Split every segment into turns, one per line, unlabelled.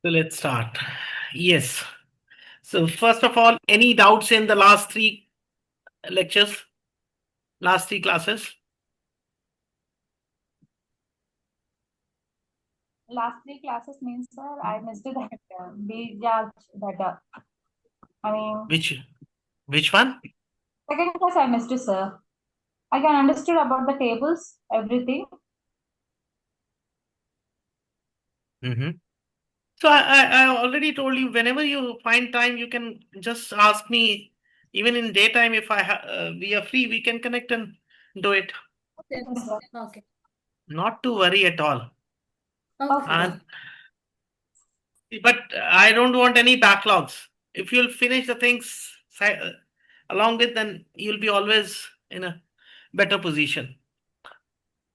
So let's start. Yes. So first of all, any doubts in the last three lectures, last three classes?
Last three classes means, sir, I missed that. We judge better. I mean,
Which one?
second class I missed, sir. I can understood about the tables, everything.
Hmm. So I already told you, whenever you find time, you can just ask me. Even in daytime, if we are free, we can connect and do it.
Okay.
Yes, sir.
Okay.
Not to worry at all.
Okay.
Okay.
And but I don't want any backlogs. If you'll finish the things along with, then you'll be always in a better position.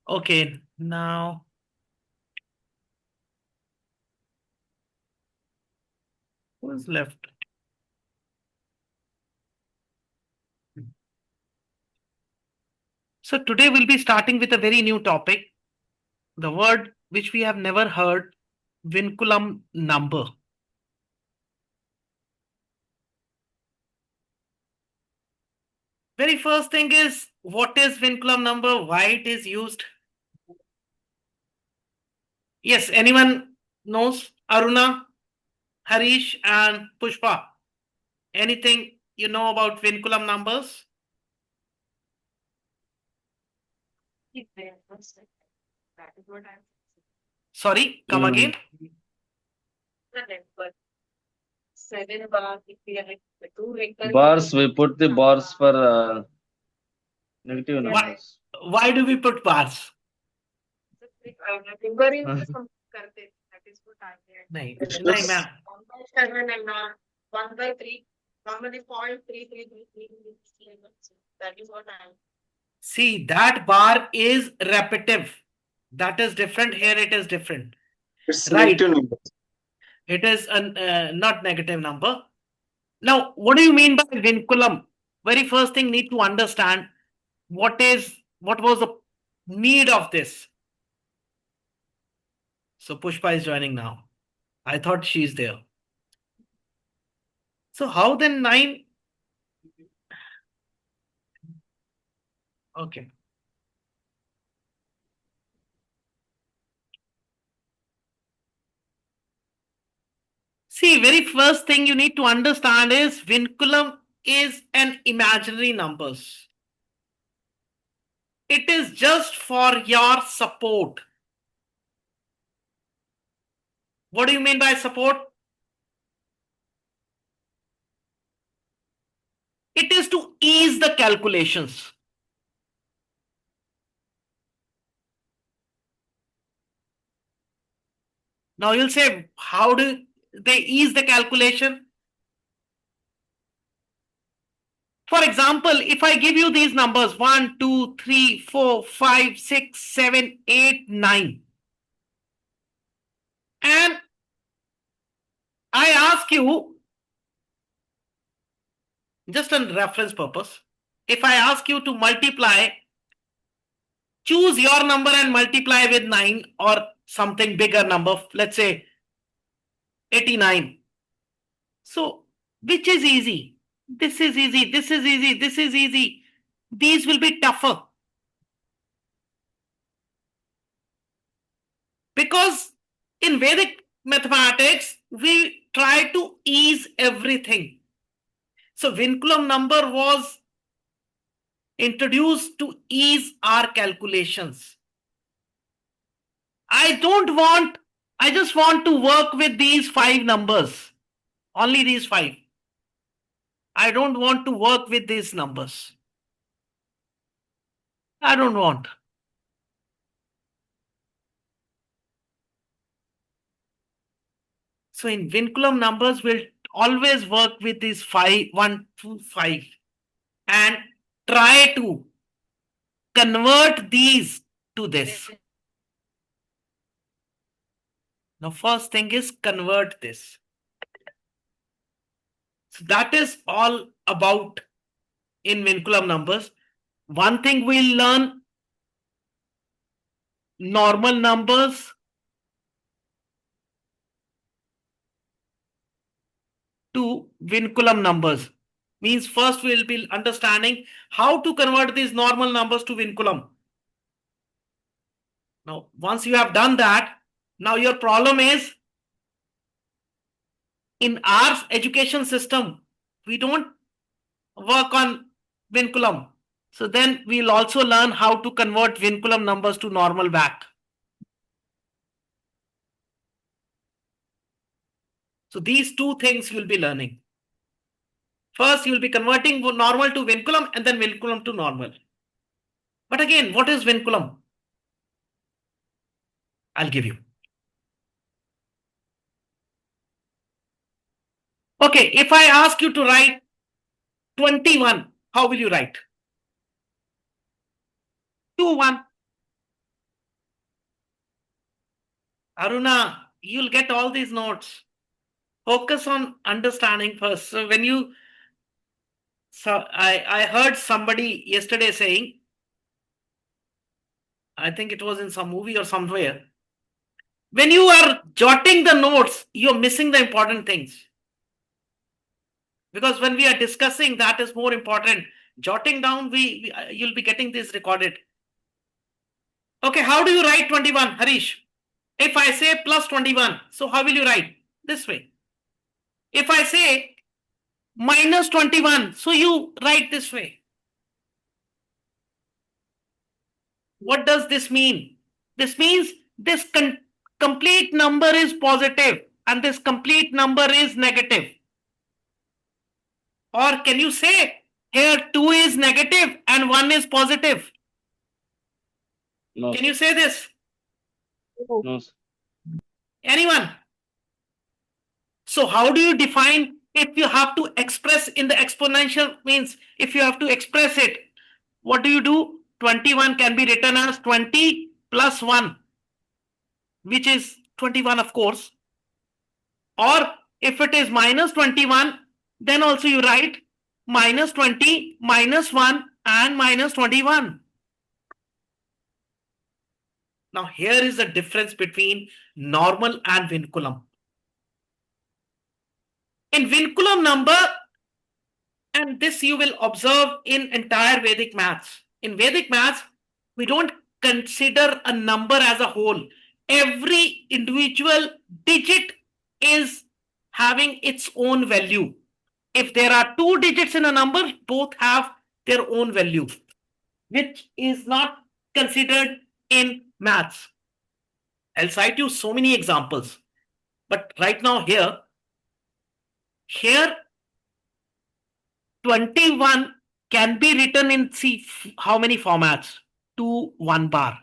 Okay, now who's left? So today we'll be starting with a very new topic, the word which we have never heard, vinculum number. Very first thing is, what is vinculum number? Why it is used? Yes, anyone knows? Aruna, Harish, and Pushpa. Anything you know about vinculum numbers? Sorry, come
Mm,
again.
bars, we put the bars for negative
Why,
numbers.
why do we put bars? नहीं
It's
नहीं मैं
just
see that bar is repetitive. That is different. Here it is different.
it's
Right.
negative numbers.
It is not negative number. Now, what do you mean by vinculum? Very first thing need to understand what was the need of this. So Pushpa is joining now. I thought she's there. So how then 9? Okay. See, very first thing you need to understand is vinculum is an imaginary numbers. It is just for your support. What do you mean by support? It is to ease the calculations. Now you'll say, how do they ease the calculation? For example, if I give you these numbers 1, 2, 3, 4, 5, 6, 7, 8, 9, and I ask you, just on reference purpose, if I ask you to multiply, choose your number and multiply with 9 or something bigger number, let's say 89. So, which is easy? This is easy, this is easy, this is easy. These will be tougher. Because in Vedic mathematics, we try to ease everything. So, vinculum number was introduced to ease our calculations. I just want to work with these 5 numbers. Only these 5. I don't want to work with these numbers. I don't want. So in vinculum numbers, we'll always work with these 5, 1, 2, 5 and try to convert these to this. Now, first thing is convert this. So that is all about in vinculum numbers. One thing we'll learn, normal numbers to Vinculum numbers. Means first we'll be understanding how to convert these normal numbers to Vinculum. Now, once you have done that, now your problem is in our education system, we don't work on Vinculum. So then we'll also learn how to convert Vinculum numbers to normal back. So these two things you'll be learning. First, you'll be converting normal to Vinculum and then Vinculum to normal. But again, what is Vinculum? I'll give you. Okay, if I ask you to write 21, how will you write? 2, 1. Aruna, you'll get all these notes. Focus on understanding first. So when you, I heard somebody yesterday saying, I think it was in some movie or somewhere, when you are jotting the notes, you're missing the important things. Because when we are discussing, that is more important. Jotting down, you'll be getting this recorded. Okay, how do you write 21, Harish? If I say plus 21, so how will you write? This way. If I say minus 21, so you write this way. What does this mean? This means this complete number is positive and this complete number is negative. Or can you say here 2 is negative and 1 is positive?
No.
Can you say this?
No.
Anyone? So how do you define if you have to express in the exponential, means if you have to express it, what do? 21 can be written as 20 plus 1, which is 21, of course. Or if it is minus 21, then also you write minus 20, minus 1 and minus 21. Now here is the difference between normal and Vinculum. In Vinculum number, and this you will observe in entire Vedic maths. In Vedic maths, we don't consider a number as a whole. Every individual digit is having its own value. If there are 2 digits in a number, both have their own value, which is not considered in maths. I'll cite you so many examples. But right now here 21 can be written in, see how many formats? 2, 1 bar,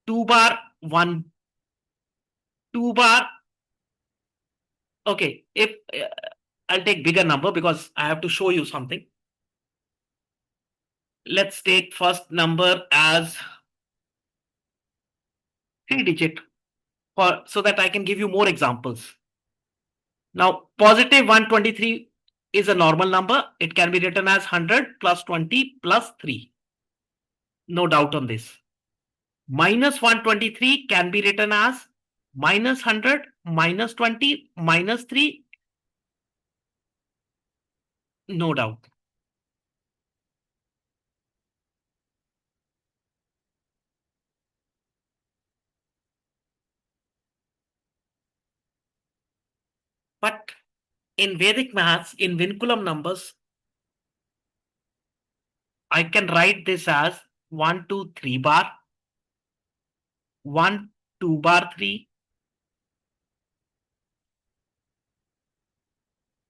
2 bar, 1, 2 bar. Okay, if I'll take bigger number because I have to show you something. Let's take first number as 3 digit so that I can give you more examples. Now, positive 123 is a normal number. It can be written as 100 plus 20 plus 3. No doubt on this. Minus 123 can be written as minus 100, minus 20, minus 3. No doubt. But in Vedic maths, in Vinculum numbers, I can write this as 1, 2, 3 bar, 1, 2 bar 3,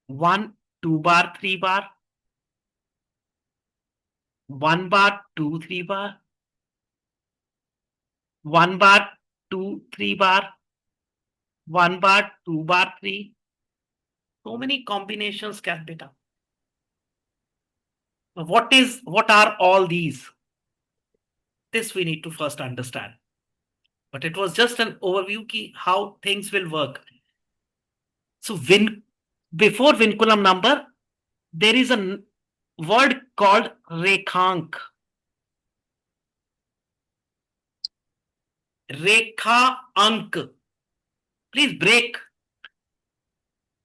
1, 2 bar 3 bar, 1 bar 2, 3 bar, 1 bar 2, 3 bar, 1 bar 2 bar 3. So many combinations can be done. What are all these? This we need to first understand. But it was just an overview ki how things will work. So before Vinculum number, there is a word called Rekhank. Rekha Ank. Please break.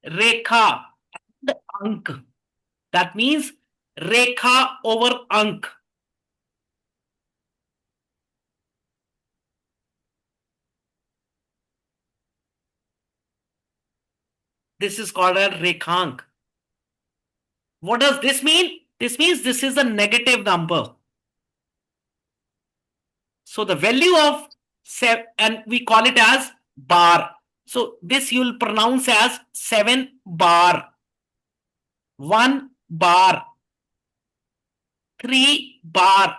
Rekha and Ank. That means Rekha over Ank. This is called a Rekhank. What does this mean? This means this is a negative number. So the value of 7, and we call it as bar. So this you will pronounce as 7 bar, 1 bar, 3 bar,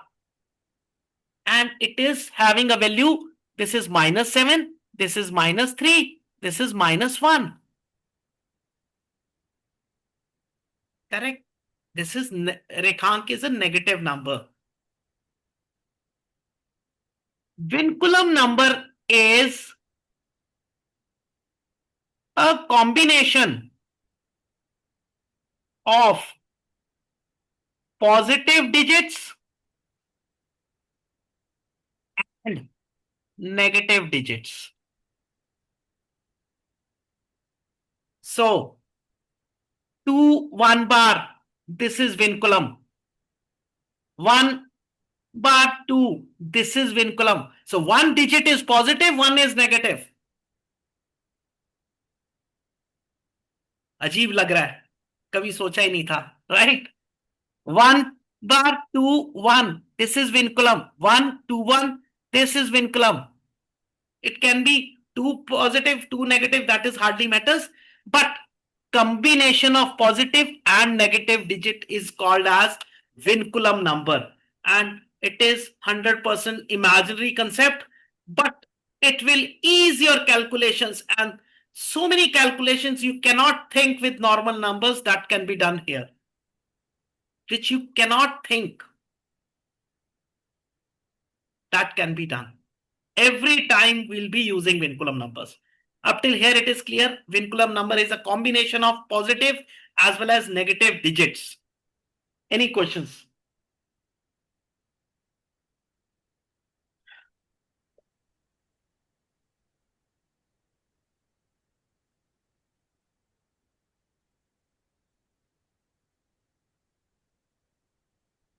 and it is having a value. This is -7, this is -3, this is -1. Correct? This is Rekhank is a negative number. Vinculum number is a combination of positive digits and negative digits. So 2 1 bar, this is vinculum. 1 bar 2, this is vinculum. So one digit is positive, one is negative. अजीब लग रहा है, कभी सोचा ही नहीं था, right? 1 bar 2 1, this is vinculum. 1 2 1, this is vinculum. It can be 2 positive 2 negative, that is hardly matters, but combination of positive and negative digit is called as vinculum number, and it is 100% imaginary concept, but it will ease your calculations, and so many calculations you cannot think with normal numbers that can be done here, which you cannot think, that can be done. Every time we'll be using vinculum numbers. Up till here it is clear. Vinculum number is a combination of positive as well as negative digits. Any questions?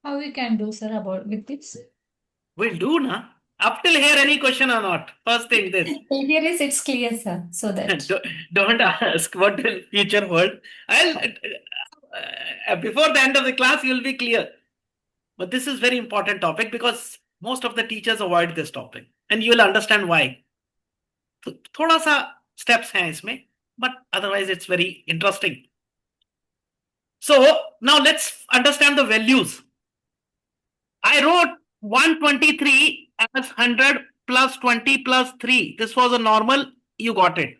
How we can do, sir, about with this?
We'll do, na? Up till here, any question or not? First thing this.
Here is it's clear, sir. So that
Don't ask what will future hold. Before the end of the class, you'll be clear. But this is very important topic because most of the teachers avoid this topic, and you will understand why. So, थोड़ा सा steps हैं इसमें, but otherwise it's very interesting. So now let's understand the values. I wrote 123 as 100 plus 20 plus 3. This was a normal, you got it.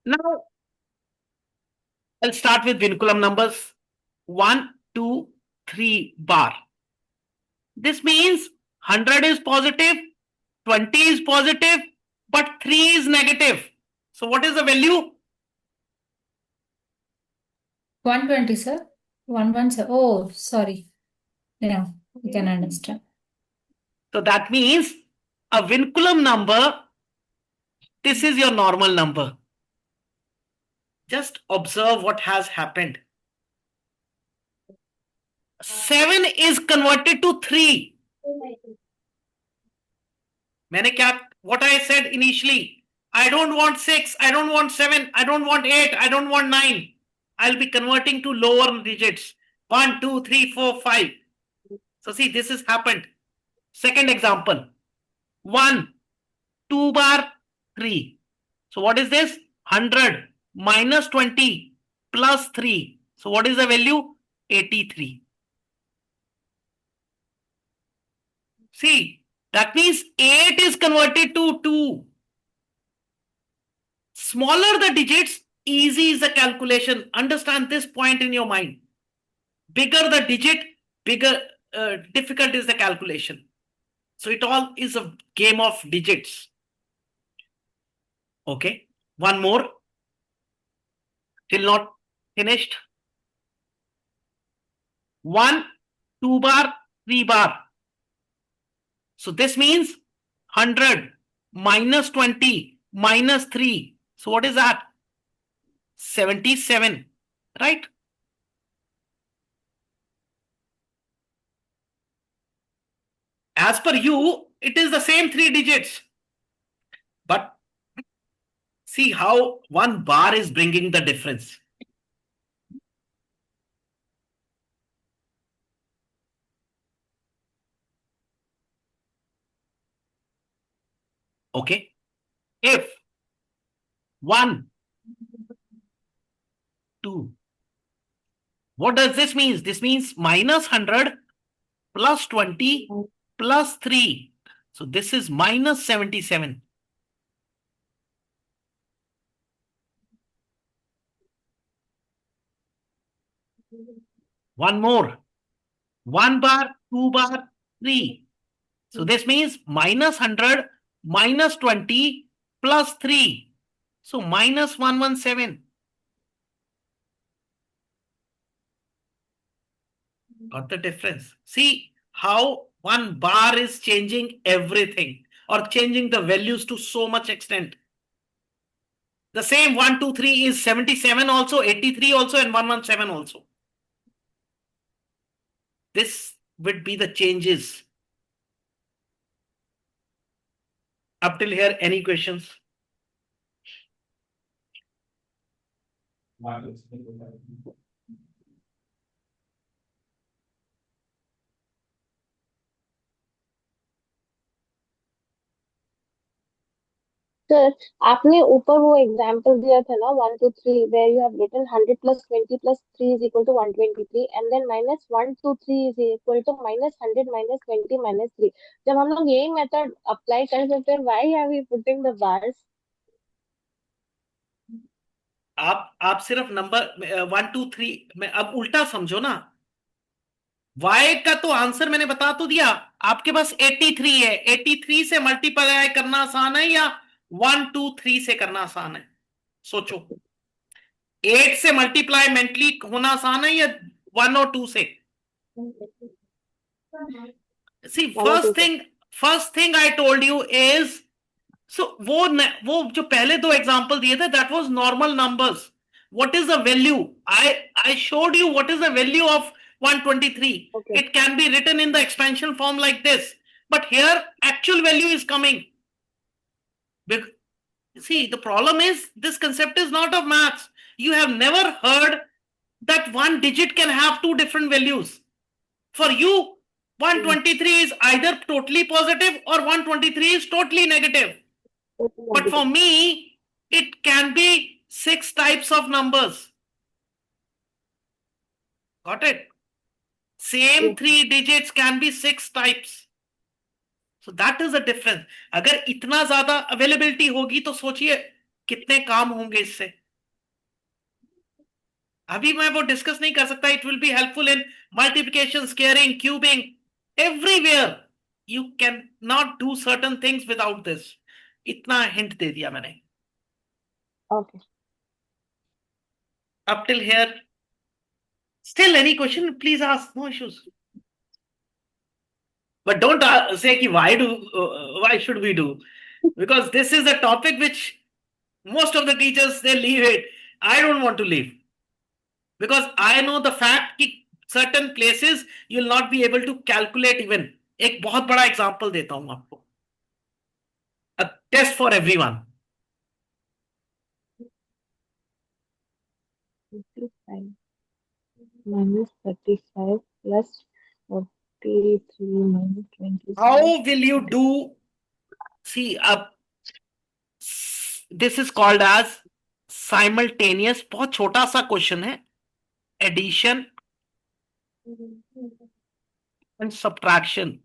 Now I'll start with vinculum numbers 1, 2, 3 bar. This means 100 is positive, 20 is positive, but 3 is negative. So what is the value?
120, sir. 117. Oh, sorry. Yeah, we can understand.
So that means a vinculum number, this is your normal number. Just observe what has happened. 7 is converted to 3. What I said initially, I don't want 6, I don't want 7, I don't want 8, I don't want 9. I'll be converting to lower digits. 1, 2, 3, 4, 5. So see, this has happened. Second example, 1, 2 bar 3. So what is this? 100 minus 20 plus 3. So what is the value? 83. See, that means 8 is converted to 2. Smaller the digits, easy is the calculation. Understand this point in your mind. Bigger the digit, bigger difficult is the calculation. So it all is a game of digits. Okay. One more. Still not finished. 1, 2 bar, 3 bar. So this means 100 minus 20 minus 3. So what is that? 77, right? As per you, it is the same 3 digits. But see how 1 bar is bringing the difference. Okay. If 1, 2. What does this mean? This means minus 100 plus 20 plus 3. So this is minus 77. One more. 1 bar, 2 bar, 3. So this means minus 100 minus 20 plus 3. So minus 117. Got the difference? See how 1 bar is changing everything or changing the values to so much extent. The same 1, 2, 3 is 77 also, 83 also, and 117 also. This would be the changes. Up till here, any questions?
Sir आपने ऊपर वो example दिया था ना 1 2 3 where you have written 100 plus 20 plus 3 is equal to 123 and then minus 1 2 3 is equal to minus 100 minus 20 minus 3 जब हम लोग यही मेथड अप्लाई कर सकते हैं why are we putting the bars
आप सिर्फ नंबर 1 2 3 में अब उल्टा समझो ना। y का तो आंसर मैंने बता तो दिया, आपके पास 83 है, 83 से मल्टीप्लाई करना आसान है या 1 2 3 से करना आसान है? सोचो। 8 से मल्टीप्लाई मेंटली होना आसान है या 1 और 2 से? See, first thing I told you is, so वो जो पहले 2 एग्जांपल दिए थे, that was normal numbers. What is the value? I showed you what is the value of 123.
Okay.
It can be written in the expansion form like this, but here actual value is coming. See, the problem is this concept is not of maths. You have never heard that one digit can have 2 different values. For you, 123 is either totally positive or 123 is totally negative. But for me, it can be 6 types of numbers. Got it? Same 3 digits can be 6 types. So that is the difference. अगर इतना ज्यादा availability होगी तो सोचिए कितने काम होंगे इससे। अभी मैं वो डिस्कस नहीं कर सकता। It will be helpful in multiplication, squaring, cubing, everywhere you can not do certain things without this. इतना हिंट दे दिया मैंने।
okay
Up till here, still any question, please ask, no issues. But don't say ki why should we do, because this is a topic which most of the teachers they leave it. I don't want to leave, because I know the fact कि certain places you will not be able to calculate even. एक बहुत बड़ा example देता हूं आपको, a test for everyone.
55 minus 35 plus 43 minus 20
How will you do? See, this is called as simultaneous. बहुत छोटा सा क्वेश्चन है, addition and subtraction.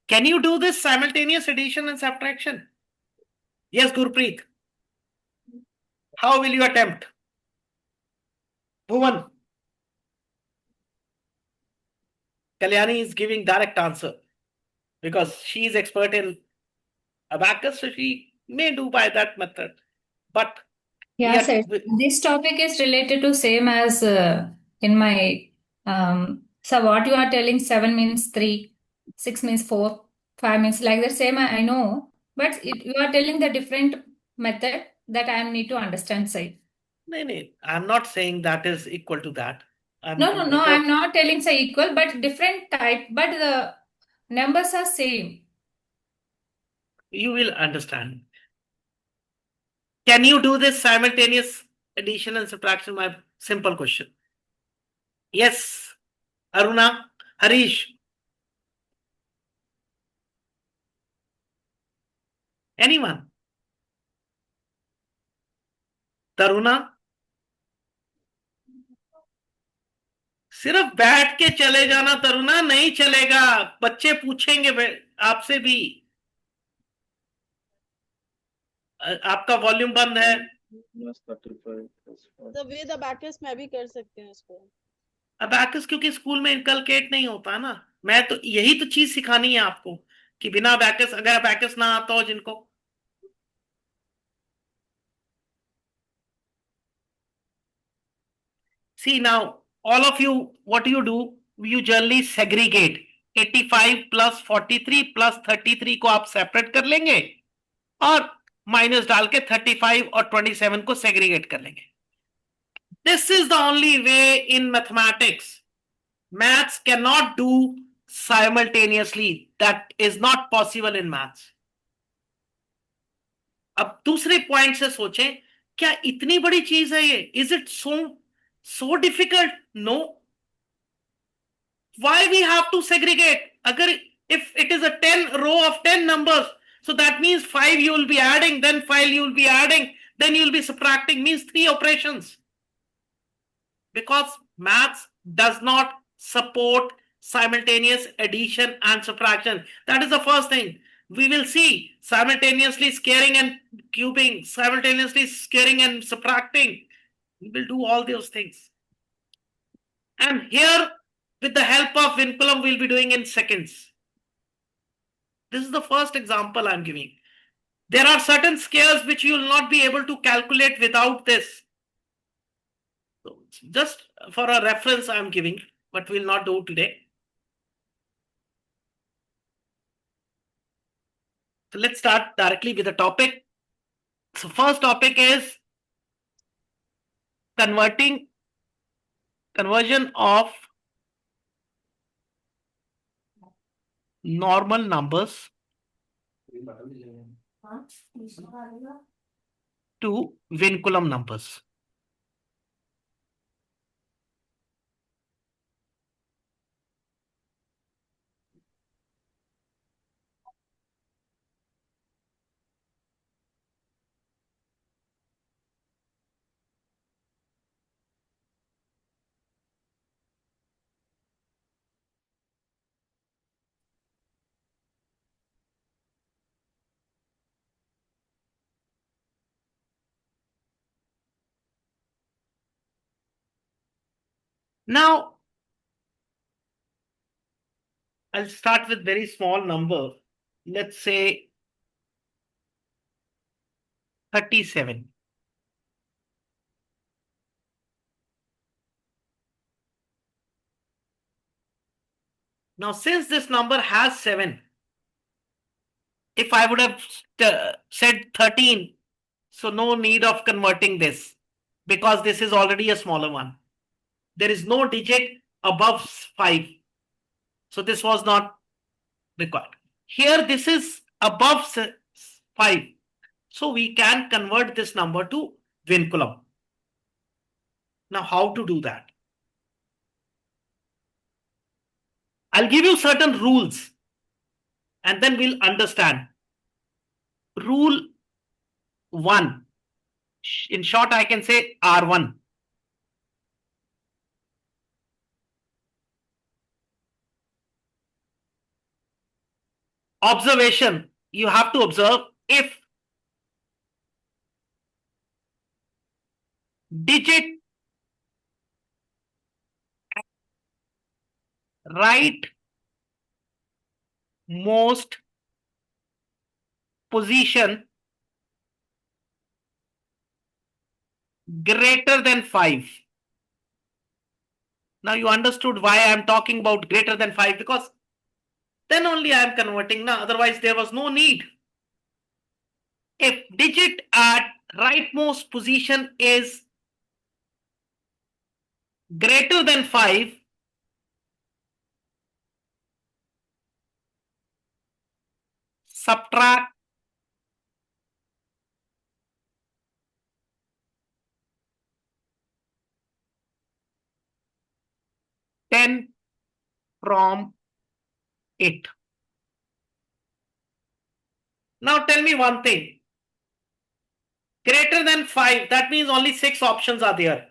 Can you do this simultaneous addition and subtraction? Yes, Gurpreet. How will you attempt? Bhuvan. Kalyani is giving direct answer because she is expert in abacus, we may do by that method. But
Yeah,
we
sir. This topic is related to same as in my so what you are telling 7 means 3, 6 means 4, 5 means like the same I know, but you are telling the different method that I need to understand, sir.
no, I'm not saying that is equal to that.
No, I'm not telling say equal, but different type, but the numbers are same.
You will understand. Can you do this simultaneous addition and subtraction? My simple question. Yes, Aruna, Harish. Anyone? Taruna सिर्फ बैठ के चले जाना तरुणा नहीं चलेगा, बच्चे पूछेंगे आपसे भी। आपका वॉल्यूम बंद है।
तो विद अबैकस मैं भी कर सकती हूँ इसको।
अबैकस क्योंकि स्कूल में इनकलकेट नहीं होता ना, मैं तो यही तो चीज सिखानी है आपको कि बिना अबैकस, अगर अबैकस ना आता हो जिनको। See now, all of you, what you do, you generally segregate 85 plus 43 plus 33 को आप सेपरेट कर लेंगे और माइनस डाल के 35 और 27 को सेग्रीगेट कर लेंगे। This is the only way in mathematics. Maths cannot do simultaneously. That is not possible in maths. अब दूसरे पॉइंट से सोचें, क्या इतनी बड़ी चीज है ये? Is it so difficult? No. Why we have to segregate? Agar if it is a 10 row of 10 numbers, so that means 5 you will be adding, then 5 you will be adding, then you will be subtracting, means 3 operations. Because maths does not support simultaneous addition and subtraction. That is the first thing. We will see simultaneously scaring and cubing, simultaneously scaring and subtracting. We will do all those things. And here, with the help of Vinculum, we'll be doing in seconds. This is the first example I'm giving. There are certain scares which you will not be able to calculate without this. So just for a reference I'm giving, but we'll not do today. So let's start directly with the topic. So first topic is conversion of normal numbers to Vinculum numbers. Now, I'll start with very small number. Let's say 37. Now, since this number has 7, if I would have said 13, so no need of converting this because this is already a smaller one. There is no digit above 5. So this was not required. Here this is above 5. So we can convert this number to Vinculum. Now how to do that? I'll give you certain rules and then we'll understand. Rule 1. In short, I can say R1. Observation. You have to observe if digit right most position greater than 5. Now you understood why I am talking about greater than 5, because then only I am converting now. Otherwise, there was no need. If digit at rightmost position is greater than 5, subtract 10 from it. Now tell me one thing. Greater than 5, that means only 6 options are there.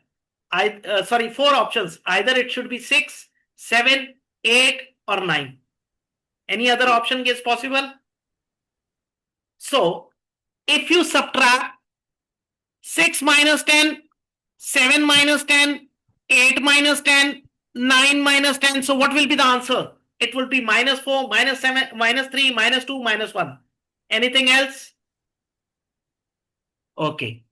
Sorry, 4 options. Either it should be 6, 7, 8 or 9. Any other option is possible? So, if you subtract 6 minus 10, 7 minus 10, 8 minus 10, 9 minus 10, so what will be the answer? It will be minus 4, minus 7, minus 3, minus 2, minus 1. Anything else? Okay.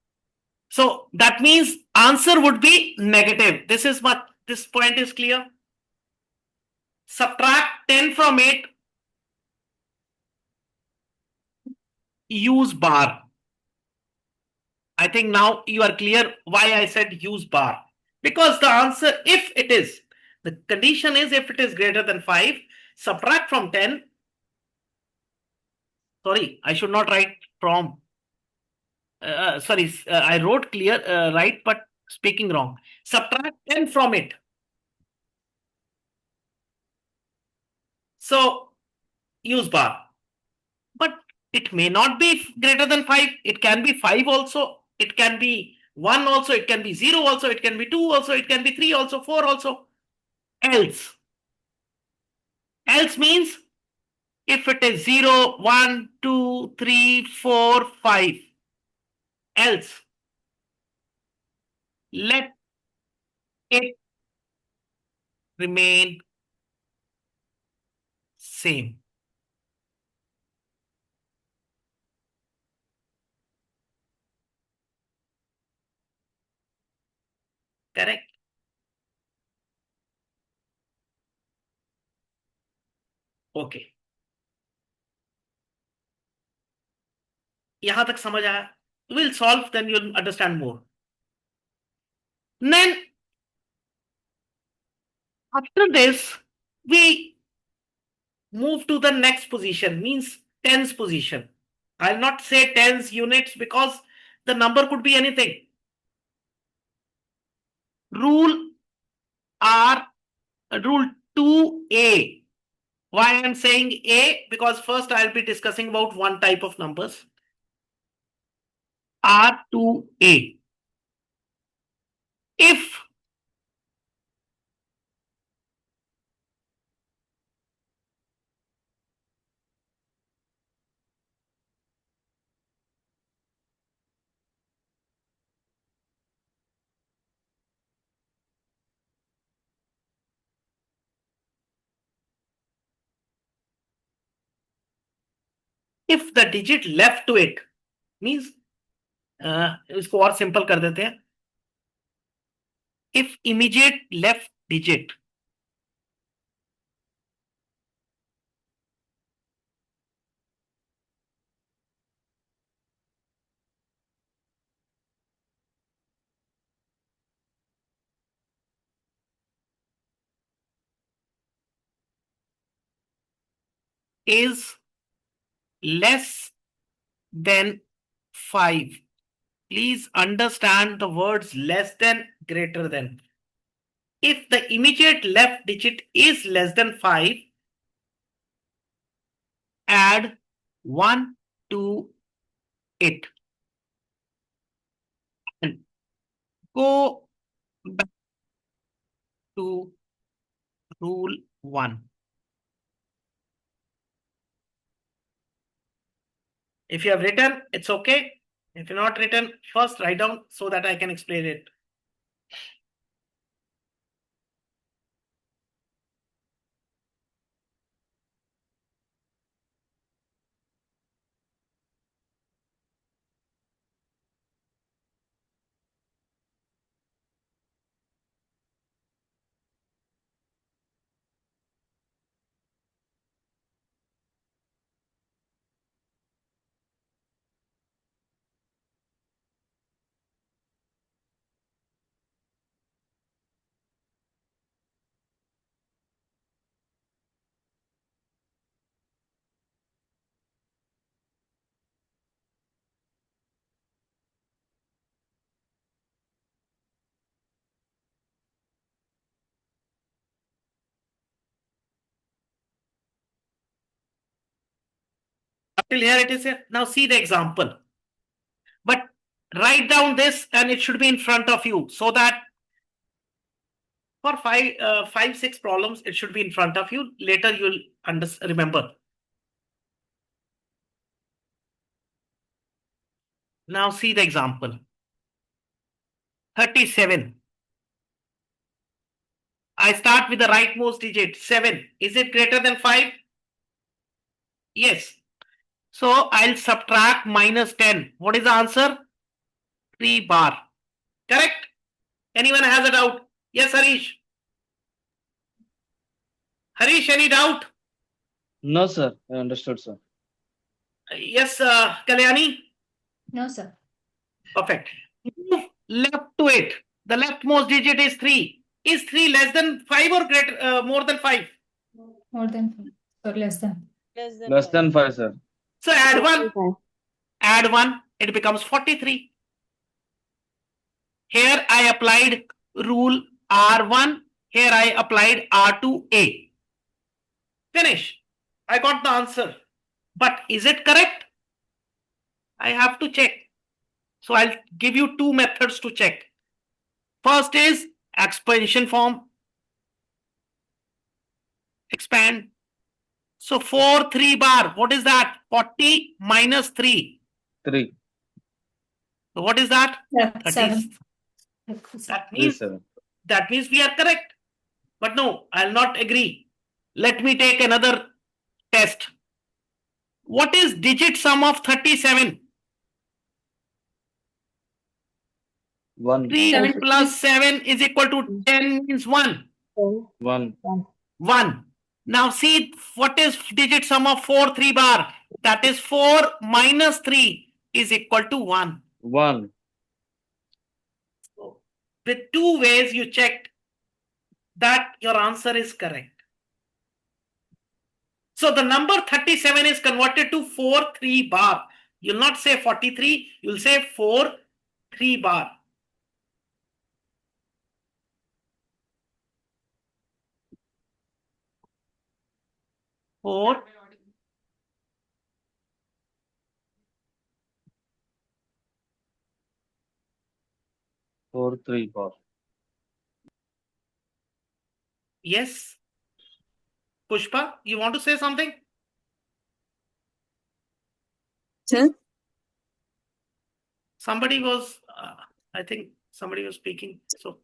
So that means answer would be negative. This point is clear. Subtract 10 from it. Use bar. I think now you are clear why I said use bar. Because the answer, if it is, the condition is if it is greater than 5, subtract from 10. Sorry, I should not write from. I wrote clear, right, but speaking wrong. Subtract 10 from it. So use bar. But it may not be greater than 5. It can be 5 also. It can be 1 also. It can be 0 also. It can be 2 also. It can be 3 also, 4 also. Else. Else means if it is 0, 1, 2, 3, 4, 5. Else. Let it remain same. Correct? Okay. यहां तक समझ आया? We'll solve, then you'll understand more. Then after this, we move to the next position, means tens position. I'll not say tens units because the number could be anything. Rule R, rule 2A. Why I'm saying A? Because first I'll be discussing about one type of numbers. R2A. If the digit left to it means इसको और simple कर देते हैं. If immediate left digit is less than 5. Please understand the words less than, greater than. If the immediate left digit is less than 5, add 1 to it. And go back to rule 1. If you have written, it's okay. If you're not written, first write down so that I can explain it. Till here it is here. Now see the example. But write down this and it should be in front of you so that for 6 problems, it should be in front of you. Later you'll remember. Now see the example. 37. I start with the rightmost digit, 7. Is it greater than 5? Yes. So I'll subtract minus 10. What is the answer? 3 bar. Correct? Anyone has a doubt? Yes, Harish. Harish, any doubt?
No, sir. I understood, sir.
Yes, Kalyani?
No, sir.
Perfect. Move left to it. The leftmost digit is 3. Is 3 less than 5 or greater, more than 5?
More than 5. Or less than.
Less than 5, sir.
So add
Less
1.
than 5.
Add 1. It becomes 43. Here I applied rule R1. Here I applied R2A. Finish. I got the answer. But is it correct? I have to check. So I'll give you 2 methods to check. First is expansion form. Expand. So 4 3 bar. What is that? 40 minus 3.
3.
So what is that?
7.
That means we are correct. But no, I'll not agree. Let me take another test. What is digit sum of 37?
1.
3 plus 7 is equal to 10 means 1.
1.
1. Now see what is digit sum of 4 3 bar. That is 4 minus 3 is equal to 1.
1.
With 2 ways you checked that your answer is correct. So the number 37 is converted to 4 3 bar. You'll not say 43, you'll say 4 3 bar. Four.
Four 3 bar.
Yes. Pushpa, you want to say something?
Sir?
Somebody was, I think somebody was speaking. So,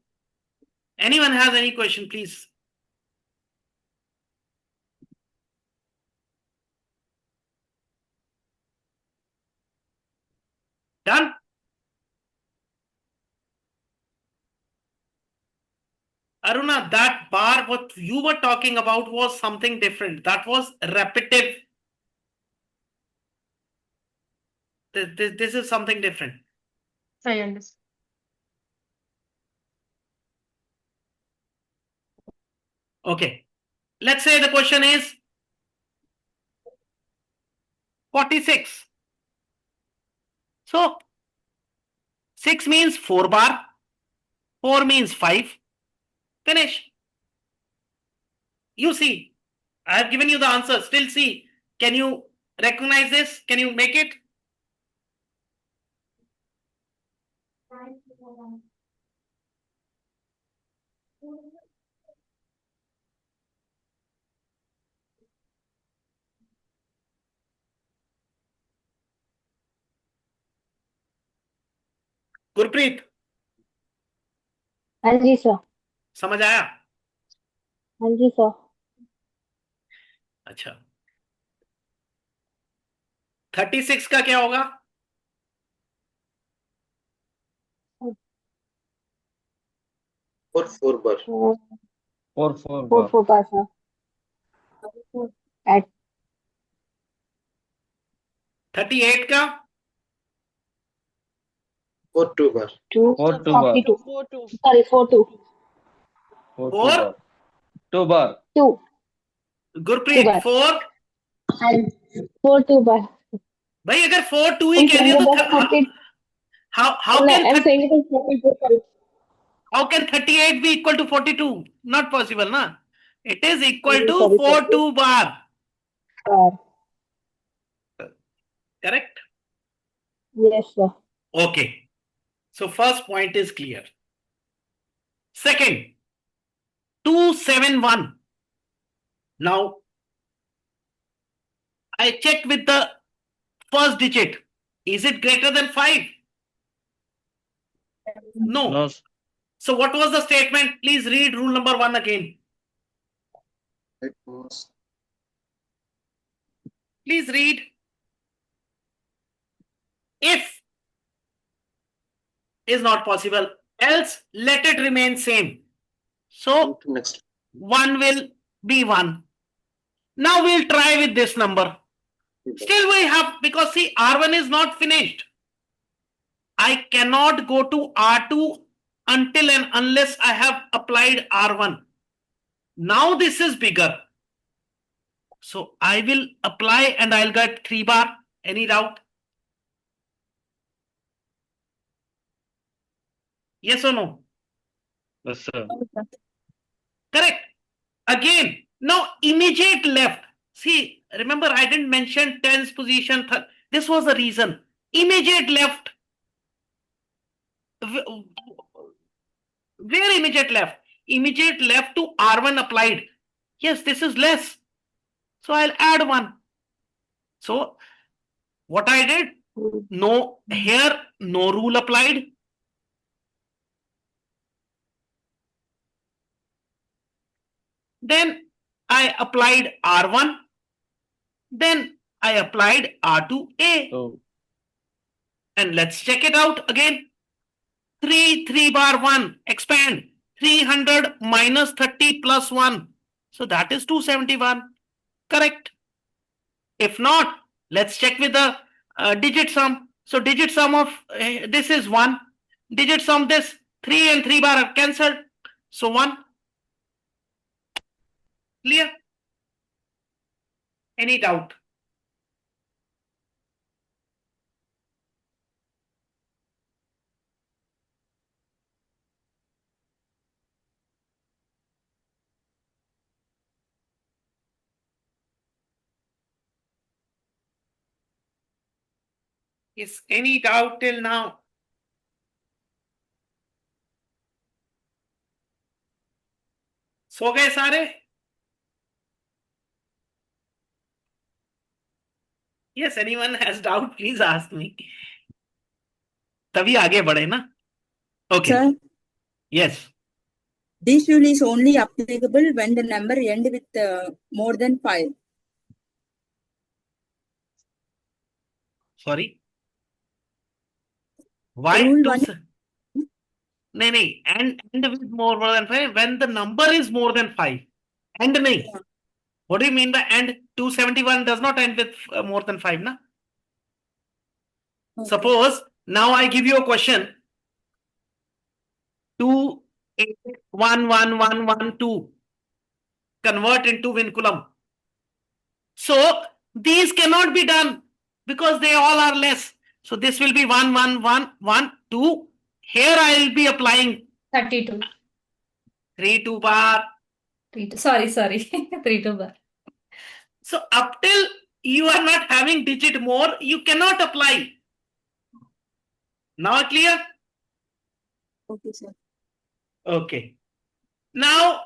anyone has any question, please? Done? Aruna, that bar, what you were talking about was something different. That was repetitive. This is something different.
I understand.
Okay. Let's say the question is 46. So 6 means 4 bar. 4 means 5. Finish. You see, I have given you the answer. Still see. Can you recognize this? Can you make it? Gurpreet
हाँ जी sir.
समझ आया?
हाँ जी sir.
अच्छा 36 का क्या होगा?
4 bar.
4 4
4
bar.
4 bar sir. At
38 का
4 2 bar.
2
4 2 bar.
42.
4 2.
Sorry 4 2.
4 2
4
bar. 2 bar.
2.
Gurpreet
bar.
4
And 4 2 bar.
भाई अगर 4 2 ही
I'm
कह रही
saying
हो
about
तो
40.
how
No,
can
I'm saying it is 42. Sorry.
how can 38 be equal to 42? Not possible, na? It is equal to
Sorry,
4 2 bar.
Bar.
Correct?
Yes, sir.
Okay. So first point is clear. Second, 271. Now, I checked with the first digit. Is it greater than 5? No.
No, sir.
So what was the statement? Please read rule number 1 again.
It was
Please read. If is not possible, else let it remain same. So
next.
1 will be 1. Now we'll try with this number. Still we have, because see, R1 is not finished. I cannot go to R2 until and unless I have applied R1. Now this is bigger. So I will apply and I'll get 3 bar. Any doubt? Yes or no?
Yes, sir.
Correct. Again, now immediate left. See, remember I didn't mention tens position. This was the reason. Immediate left. Where immediate left? Immediate left to R1 applied. Yes, this is less. So I'll add 1. So what I did? No, here no rule applied. Then I applied R1. Then I applied R2A.
Oh,
And let's check it out again. 3 bar 1. Expand. 300 minus 30 plus 1. So that is 271. Correct. If not, let's check with the digit sum. So digit sum of this is 1. Digit sum this 3 and 3 bar are cancelled. So 1. Clear? Any doubt? Is any doubt till now? सो गए सारे? Yes, anyone has doubt, please ask me. तभी आगे बढ़े ना? Okay.
Sir,
Yes.
this rule is only applicable when the number end with more than 5.
Sorry. Why?
Rule
to
one-
s- नहीं, and with more than 5 when the number is more than 5. And नहीं. What do you mean by and? 271 does not end with more than 5, na?
Okay.
Suppose now I give you a question. 2811112 convert into Vinculum. So these cannot be done because they all are less. So this will be 11112. Here I will be applying
32.
3 2 bar.
Sorry. 32 bar.
So up till you are not having digit more, you cannot apply. Now clear?
Okay, sir.
Okay. Now,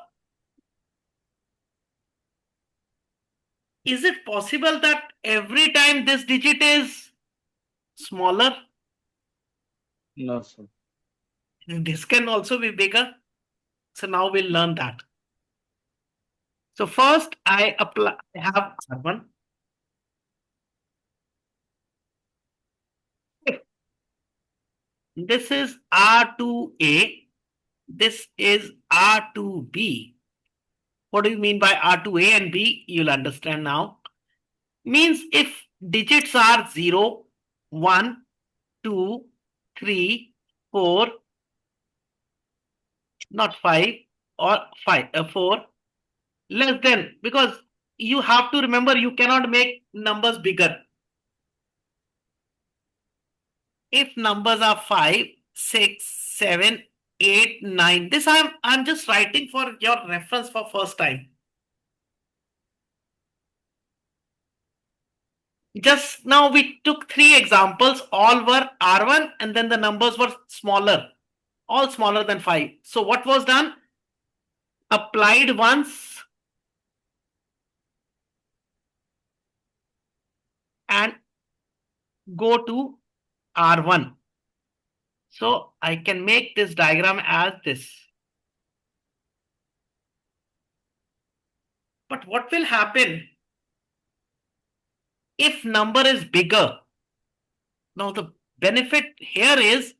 is it possible that every time this digit is smaller?
no, sir.
This can also be bigger. So now we'll learn that. So first I have R1. This is R2A. This is R2B. What do you mean by R2A and B? You'll understand now. Means if digits are 0, 1, 2, 3, 4, not 5 or 4, less than, because you have to remember you cannot make numbers bigger. If numbers are 5, 6, 7, 8, 9, this I'm just writing for your reference for first time. Just now we took 3 examples, all were R1 and then the numbers were smaller, all smaller than 5. So what was done? Applied once and go to R1. So I can make this diagram as this. But what will happen if number is bigger? Now the benefit here is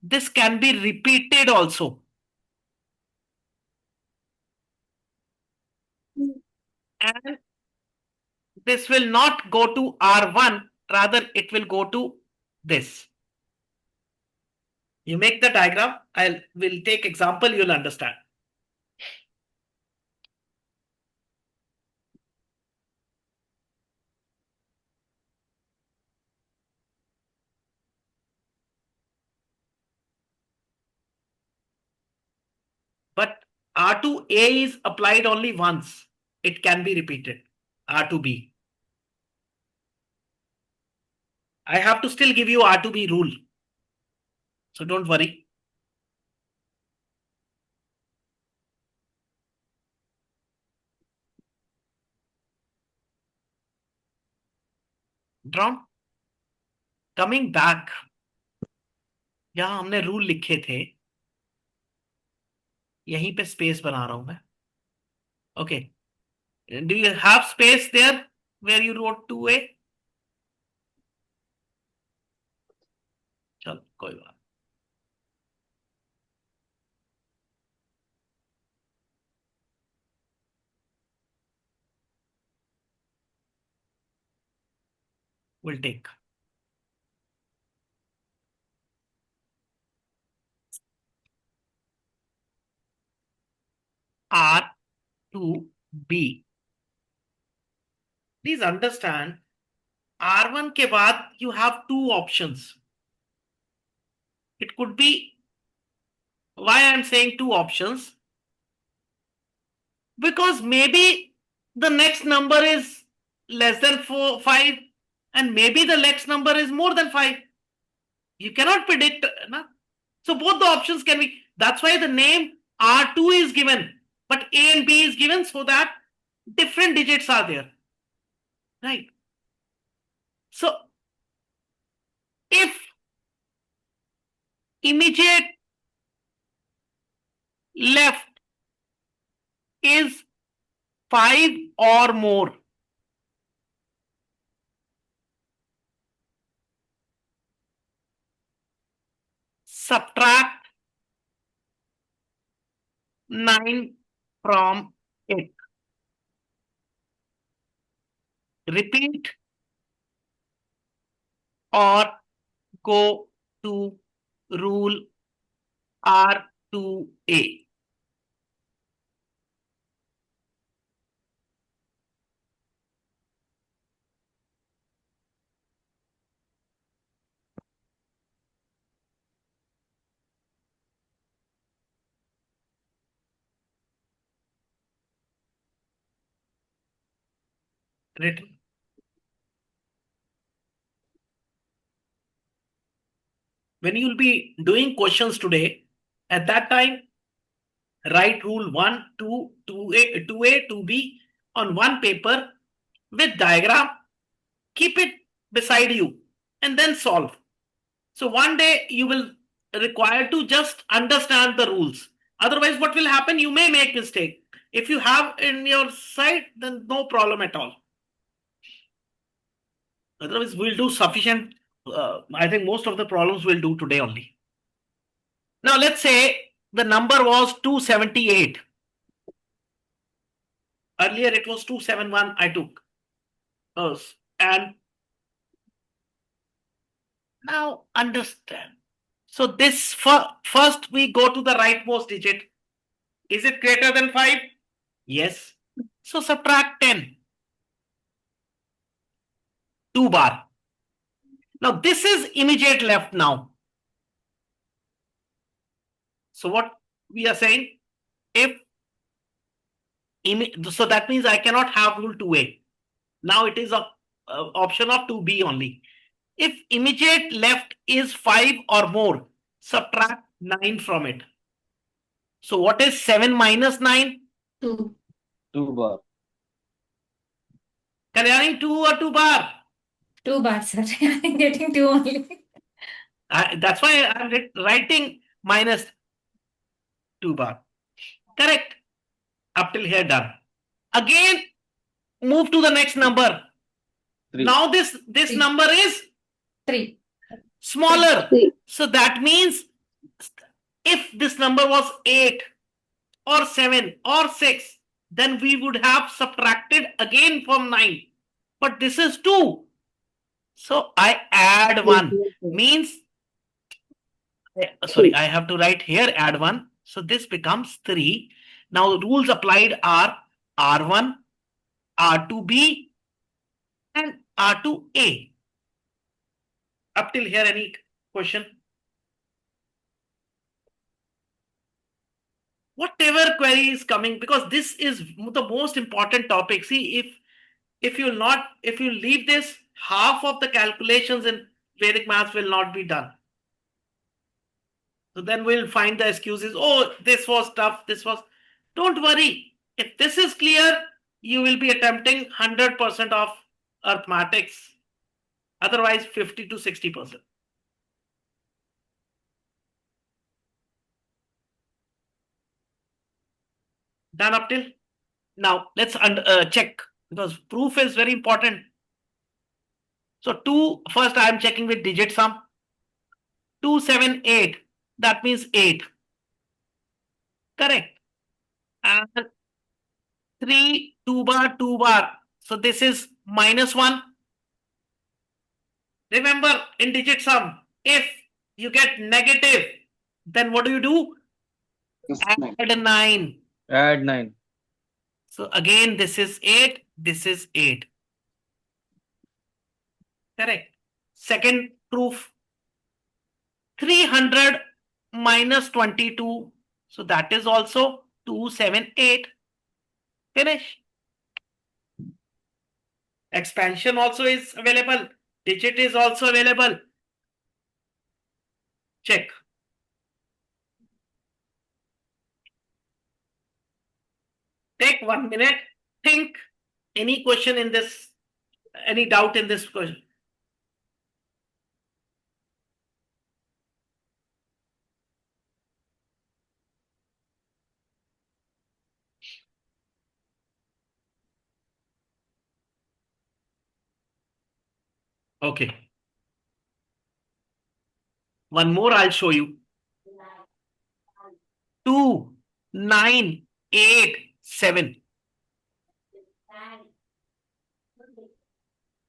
this can be repeated also. And this will not go to R1, rather it will go to this. You make the diagram, will take example, you'll understand. But R2A is applied only once. It can be repeated. R2B. I have to still give you R2B rule. So don't worry. Drawn. Coming back. यहाँ हमने rule लिखे थे, यहीं पे space बना रहा हूं मैं. Okay. Do you have space there where you wrote 2A? चलो कोई बात. We'll take. R2B. Please understand, R1 के बाद you have 2 options. It could be, why I am saying 2 options? Because maybe the next number is less than 5 and maybe the next number is more than 5. You cannot predict. Na? So both the options can be. That's why the name R2 is given, but A and B is given so that different digits are there. Right. So if immediate left is 5 or more, subtract 9 from it. Repeat or go to rule R2A. Written. When you will be doing questions today, at that time, write rule 1, 2, 2A, 2A, 2B on one paper with diagram, keep it beside you and then solve. So one day you will require to just understand the rules. Otherwise, what will happen? You may make mistake. If you have in your side, then no problem at all. Otherwise, we'll do sufficient. I think most of the problems we'll do today only. Now, let's say the number was 278. Earlier, it was 271 I took. And now understand. So this first we go to the rightmost digit. Is it greater than 5? Yes. So subtract 10. 2 bar. Now this is immediate left now. So what we are saying, so that means I cannot have rule 2A. Now it is a option of 2B only. If immediate left is 5 or more, subtract 9 from it. So what is 7 minus 9?
2.
2 bar.
Kalyani, 2 or 2 bar?
2 bars, sir. I'm getting 2 only.
That's why I'm writing minus 2 bar. Correct. Up till here done. Again, move to the next number.
3.
Now this
Three.
number is
3.
smaller.
3.
So that means if this number was 8 or 7 or 6, then we would have subtracted again from 9. But this is 2. So I add 1. Means, sorry, I have to write here add 1. So this becomes 3. Now rules applied are R1, R2B and R2A. Up till here, any question? Whatever query is coming, because this is the most important topic. See, if you leave this, half of the calculations in Vedic maths will not be done. So then we'll find the excuses. Oh, this was tough. This was. Don't worry. If this is clear, you will be attempting 100% of arithmetics. Otherwise, 50 to 60%. Done up till now. Let's check, because proof is very important. So 2, first I am checking with digit sum. 2, 7, 8. That means 8. Correct. And 3, 2 bar, 2 bar. So this is minus 1. Remember, in digit sum, if you get negative, then what do? Add 9.
Add 9.
So again, this is 8. This is 8. Correct. Second proof. 300 minus 22. So that is also 278. Finish. Expansion also is available. Digit is also available. Check. Take 1 minute. Think. Any question in this? Any doubt in this question? Okay. One more I'll show you. 2, 9, 8, 7.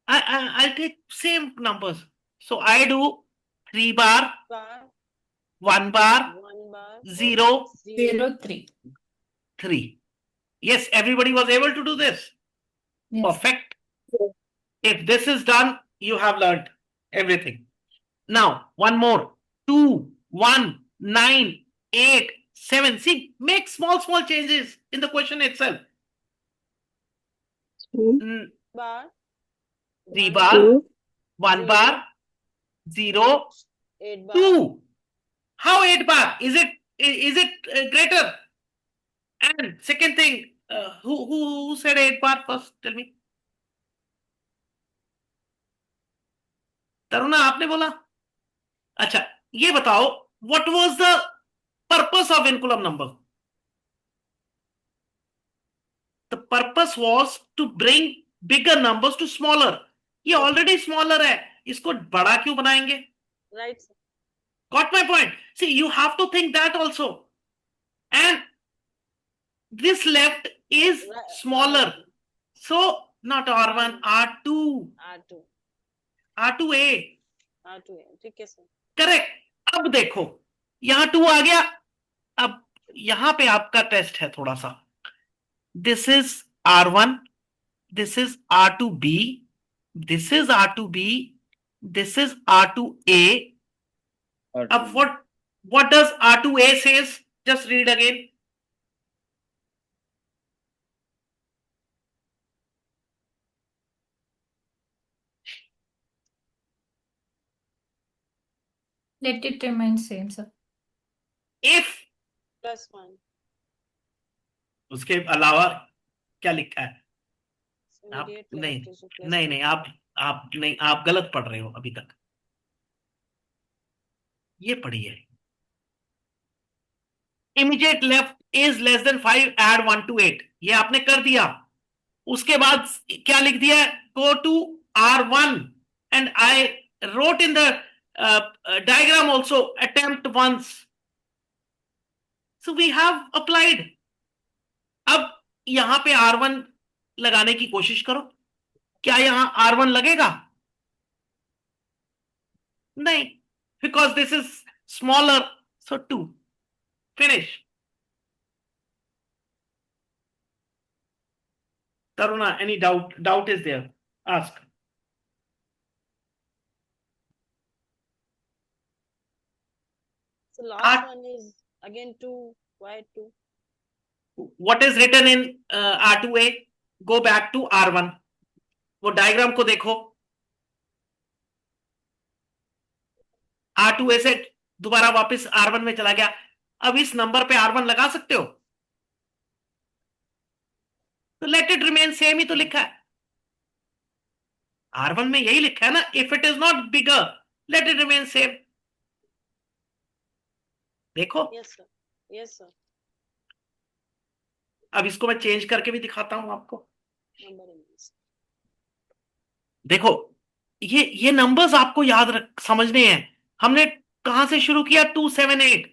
I'll take same numbers. So I do 3 bar, 1 bar, 0,
0, 3.
3. Yes, everybody was able to do this.
Yes.
Perfect. If this is done, you have learned everything. Now, one more. 2, 1, 9, 8, 7. See, make small changes in the question itself. 3 bar, 1 bar, 0, 2. How 8 bar? Is it greater? And second thing, who said 8 bar first? Tell me. Taruna आपने बोला. अच्छा, ये बताओ, what was the purpose of Vinculum number? The purpose was to bring bigger numbers to smaller. ये already smaller है, इसको बड़ा क्यों बनाएंगे?
Right.
Got my point? See, you have to think that also. And this left is smaller. So, not R1, R2.
R2.
R2A.
R2A. ठीक है sir.
Correct. अब देखो, यहां 2 आ गया. अब यहां पे आपका टेस्ट है थोड़ा सा. This is R1. This is R2B. This is R2B. This is R2A. अब what does R2A says? Just read again.
Let it remain same, sir.
If
+1.
उसके अलावा क्या लिखा है? आप
Immediately
नहीं
after so +1.
नहीं नहीं आप नहीं, आप गलत पढ़ रहे हो अभी तक। ये पढ़िए, immediate left is less than 5, add 1 to 8, ये आपने कर दिया। उसके बाद क्या लिख दिया? Go to R1 and I wrote in the diagram also attempt once, so we have applied. अब यहां पे R1 लगाने की कोशिश करो, क्या यहां R1 लगेगा? नहीं, because this is smaller, so 2, finish. Taruna, any doubt is there? Ask.
So last one is again 2. Why 2?
What is written in R2A? Go back to R1. वो डायग्राम को देखो, R2A से दोबारा वापस R1 में चला गया। अब इस नंबर पे R1 लगा सकते हो, तो लेट इट रिमेन सेम ही तो लिखा है। R1 में यही लिखा है ना, if it is not bigger let it remain same. देखो,
Yes, sir. Yes, sir.
अब इसको मैं चेंज करके भी दिखाता हूं आपको।
Number remains.
देखो, ये नंबर्स आपको याद समझने हैं। हमने कहां से शुरू किया? 278,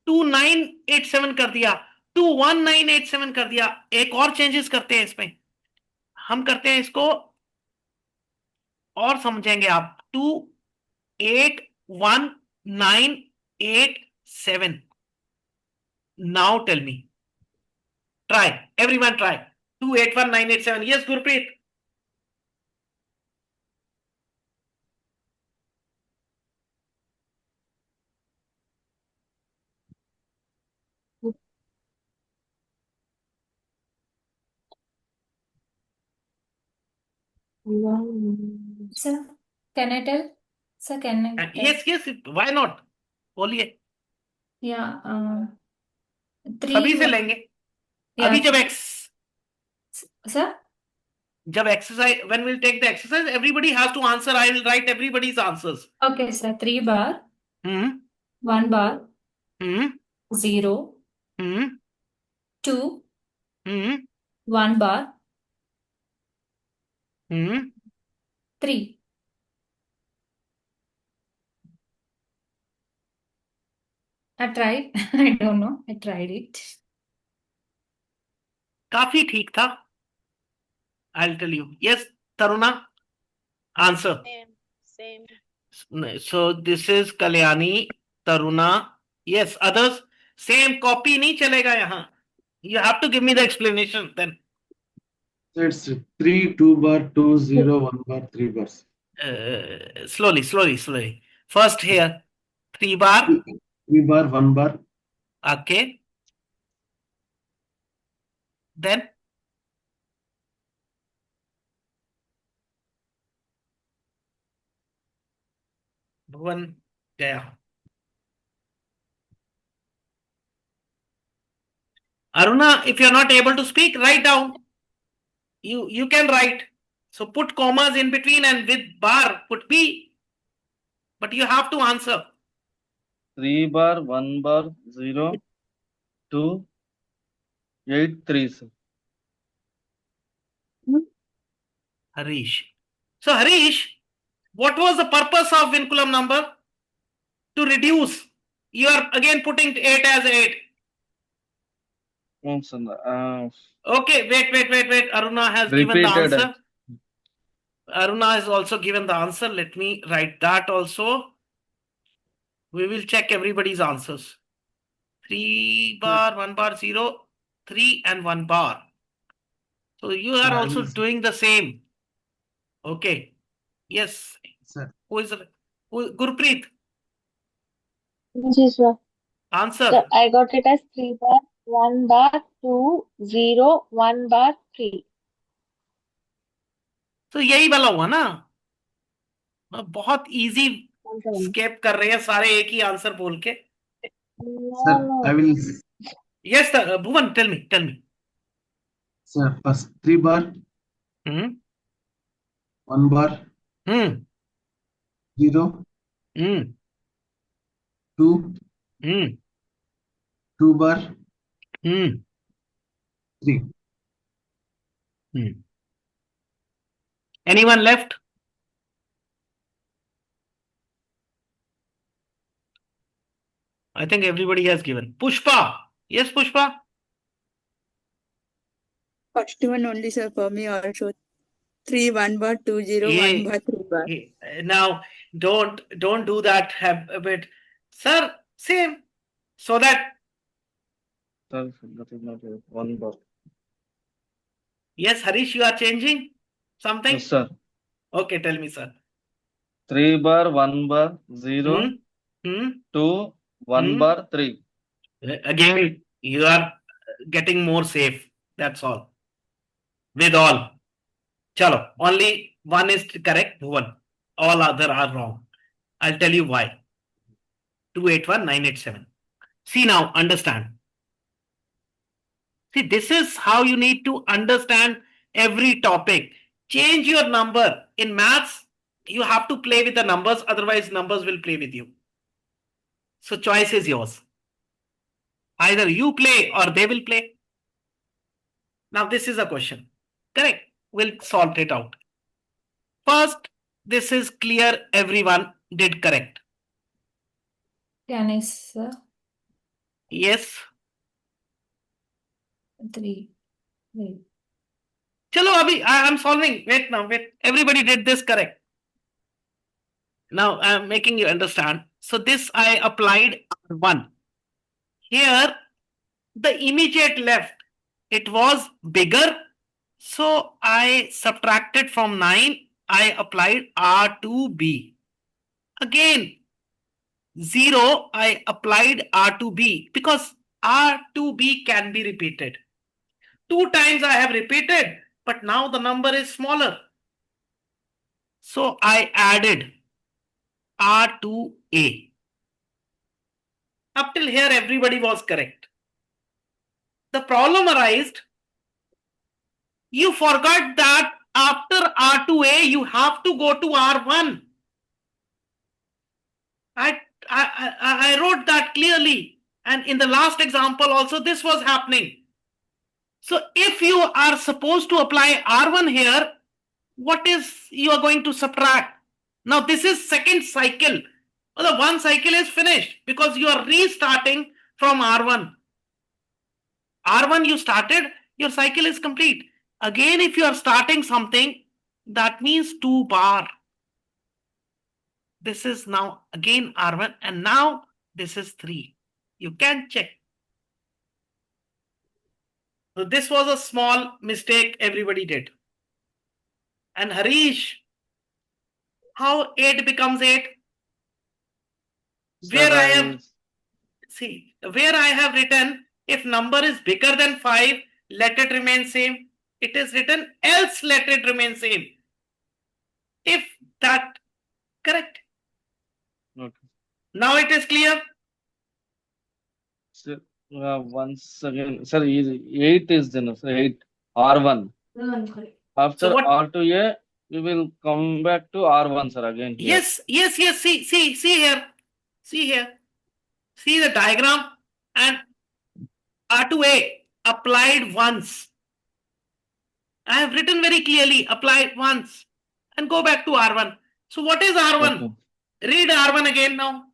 2987 कर दिया, 21987 कर दिया। एक और चेंजेस करते हैं इसमें, हम करते हैं इसको और समझेंगे आप। 281,987। Now tell me, try, everyone try. 281,987। Yes Gurpreet?
Sir, can I tell? Sir, can I tell?
Yes, why not, बोलिए।
Yeah,
सभी
3.
से लेंगे।
Yeah.
अभी
Sir?
जब exercise, when we'll take the exercise, everybody has to answer. I will write everybody's answers.
Okay, sir. 3 bar,
Hmm.
1 bar,
Hmm.
0,
Hmm.
2,
Hmm.
1 bar,
Hmm.
3. I tried. I don't know. I tried it.
काफी ठीक था। I'll tell you. Yes, Taruna, answer.
Same.
So this is Kalyani, Taruna. Yes, others. Same copy नहीं चलेगा यहाँ. You have to give me the explanation then.
So it's 3, 2 bar, 2, 0, 1 bar, 3 bars.
Slowly. First here, 3 bar.
3 bar, 1 bar.
Okay. Then Bhuvan gaya. Aruna, if you're not able to speak, write down. You can write. So put commas in between and with bar put B. But you have to answer.
3 bar, 1 bar, 0, 2, 8, 3, sir.
Harish. So Harish, what was the purpose of Vinculum number? To reduce. You are again putting 8 as 8.
No, sir.
Okay, wait. Aruna has given the
Repeated.
answer. Aruna has also given the answer. Let me write that also. We will check everybody's answers. 3 bar, 1 bar, 0, 3 and 1 bar. So you are also doing the same. Okay. Yes.
Sir.
Who is Gurpreet?
Ji sir.
Answer.
So I got it as 3 bar, 1 bar, 2, 0, 1 bar, 3.
तो यही वाला हुआ ना, बहुत easy
1 7.
Escape कर रहे हैं सारे एक ही आंसर बोल के.
No,
Sir,
no.
I will,
Yes, Bhuvan, tell me.
sir, first 3 bar,
Hmm.
1 bar,
Hmm.
0,
Hmm.
2,
Hmm.
2 bar,
Hmm.
3.
Hmm. Anyone left? I think everybody has given. Pushpa. Yes, Pushpa.
First one only, sir, for me also. 3 1 bar 2 0 1
Yeah.
bar 3 bar.
Now, don't do that habit. Sir, same. So that,
Sir, that is not a 1 bar.
yes, Harish, you are changing something?
Yes, sir.
Okay, tell me, sir.
3 bar, 1 bar, 0,
Hmm.
2, 1
Hmm.
bar, 3.
Again, you are getting more safe. That's all. With all. Chalo, only one is correct, one. All other are wrong. I'll tell you why. 281987. See now, understand. See, this is how you need to understand every topic. Change your number. In maths, you have to play with the numbers, otherwise numbers will play with you. So choice is yours. Either you play or they will play. Now this is a question. Correct. We'll solve it out. First, this is clear, everyone did correct.
Can I, sir?
Yes.
3. Wait.
Chalo, Abhi, I'm solving. Wait now, wait. Everybody did this correct. Now I'm making you understand. So this I applied R1. Here, the immediate left, it was bigger. So I subtracted from 9. I applied R2B. Again, 0, I applied R2B because R2B can be repeated. 2 times I have repeated, but now the number is smaller. So I added R2A. Up till here, everybody was correct. The problem arose, you forgot that after R2A, you have to go to R1. I wrote that clearly. And in the last example also, this was happening. So if you are supposed to apply R1 here, what is you are going to subtract? Now this is second cycle. Well, the one cycle is finished because you are restarting from R1. R1 you started, your cycle is complete. Again, if you are starting something, that means 2 bar. This is now again R1 and now this is 3. You can check. So this was a small mistake everybody did. And Harish, how 8 becomes 8?
Sir,
Where I have written, if number is bigger than 5, let it remain same. It is written, else let it remain same. If that correct.
Okay.
Now it is clear.
Sir, once again, sir, 8 is then, sir, 8, R1. After
So what?
R2A, we will come back to R1, sir, again here.
Yes. See here. See the diagram and R2A applied once. I have written very clearly, applied once and go back to R1. So what is R1?
Okay.
Read R1 again now.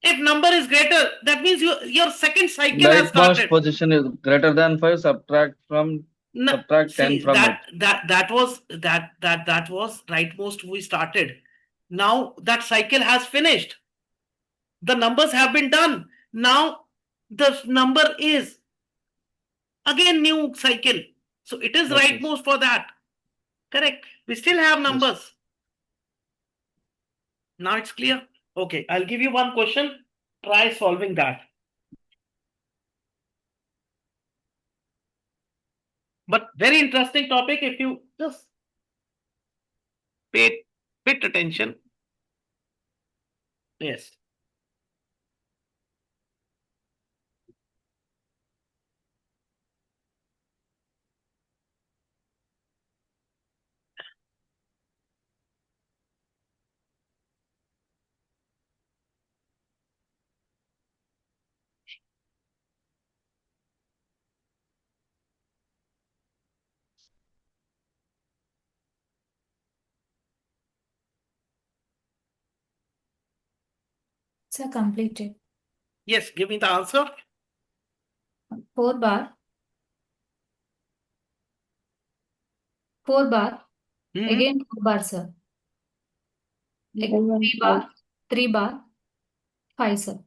If number is greater, that means your second cycle has
Rightmost
started.
position is greater than 5, subtract 10 from it.
That was rightmost we started. Now that cycle has finished. The numbers have been done. Now the number is again new cycle. So it is
Okay.
rightmost for that. Correct. We still have numbers.
Yes.
Now it's clear. Okay, I'll give you one question. Try solving that. But very interesting topic if you just pay bit attention. Yes.
Sir, completed.
Yes, give me the answer.
4 bar. 4 bar.
Hmm.
Again 4 bar, sir.
Then
3 bar. 3 bar. 5, sir.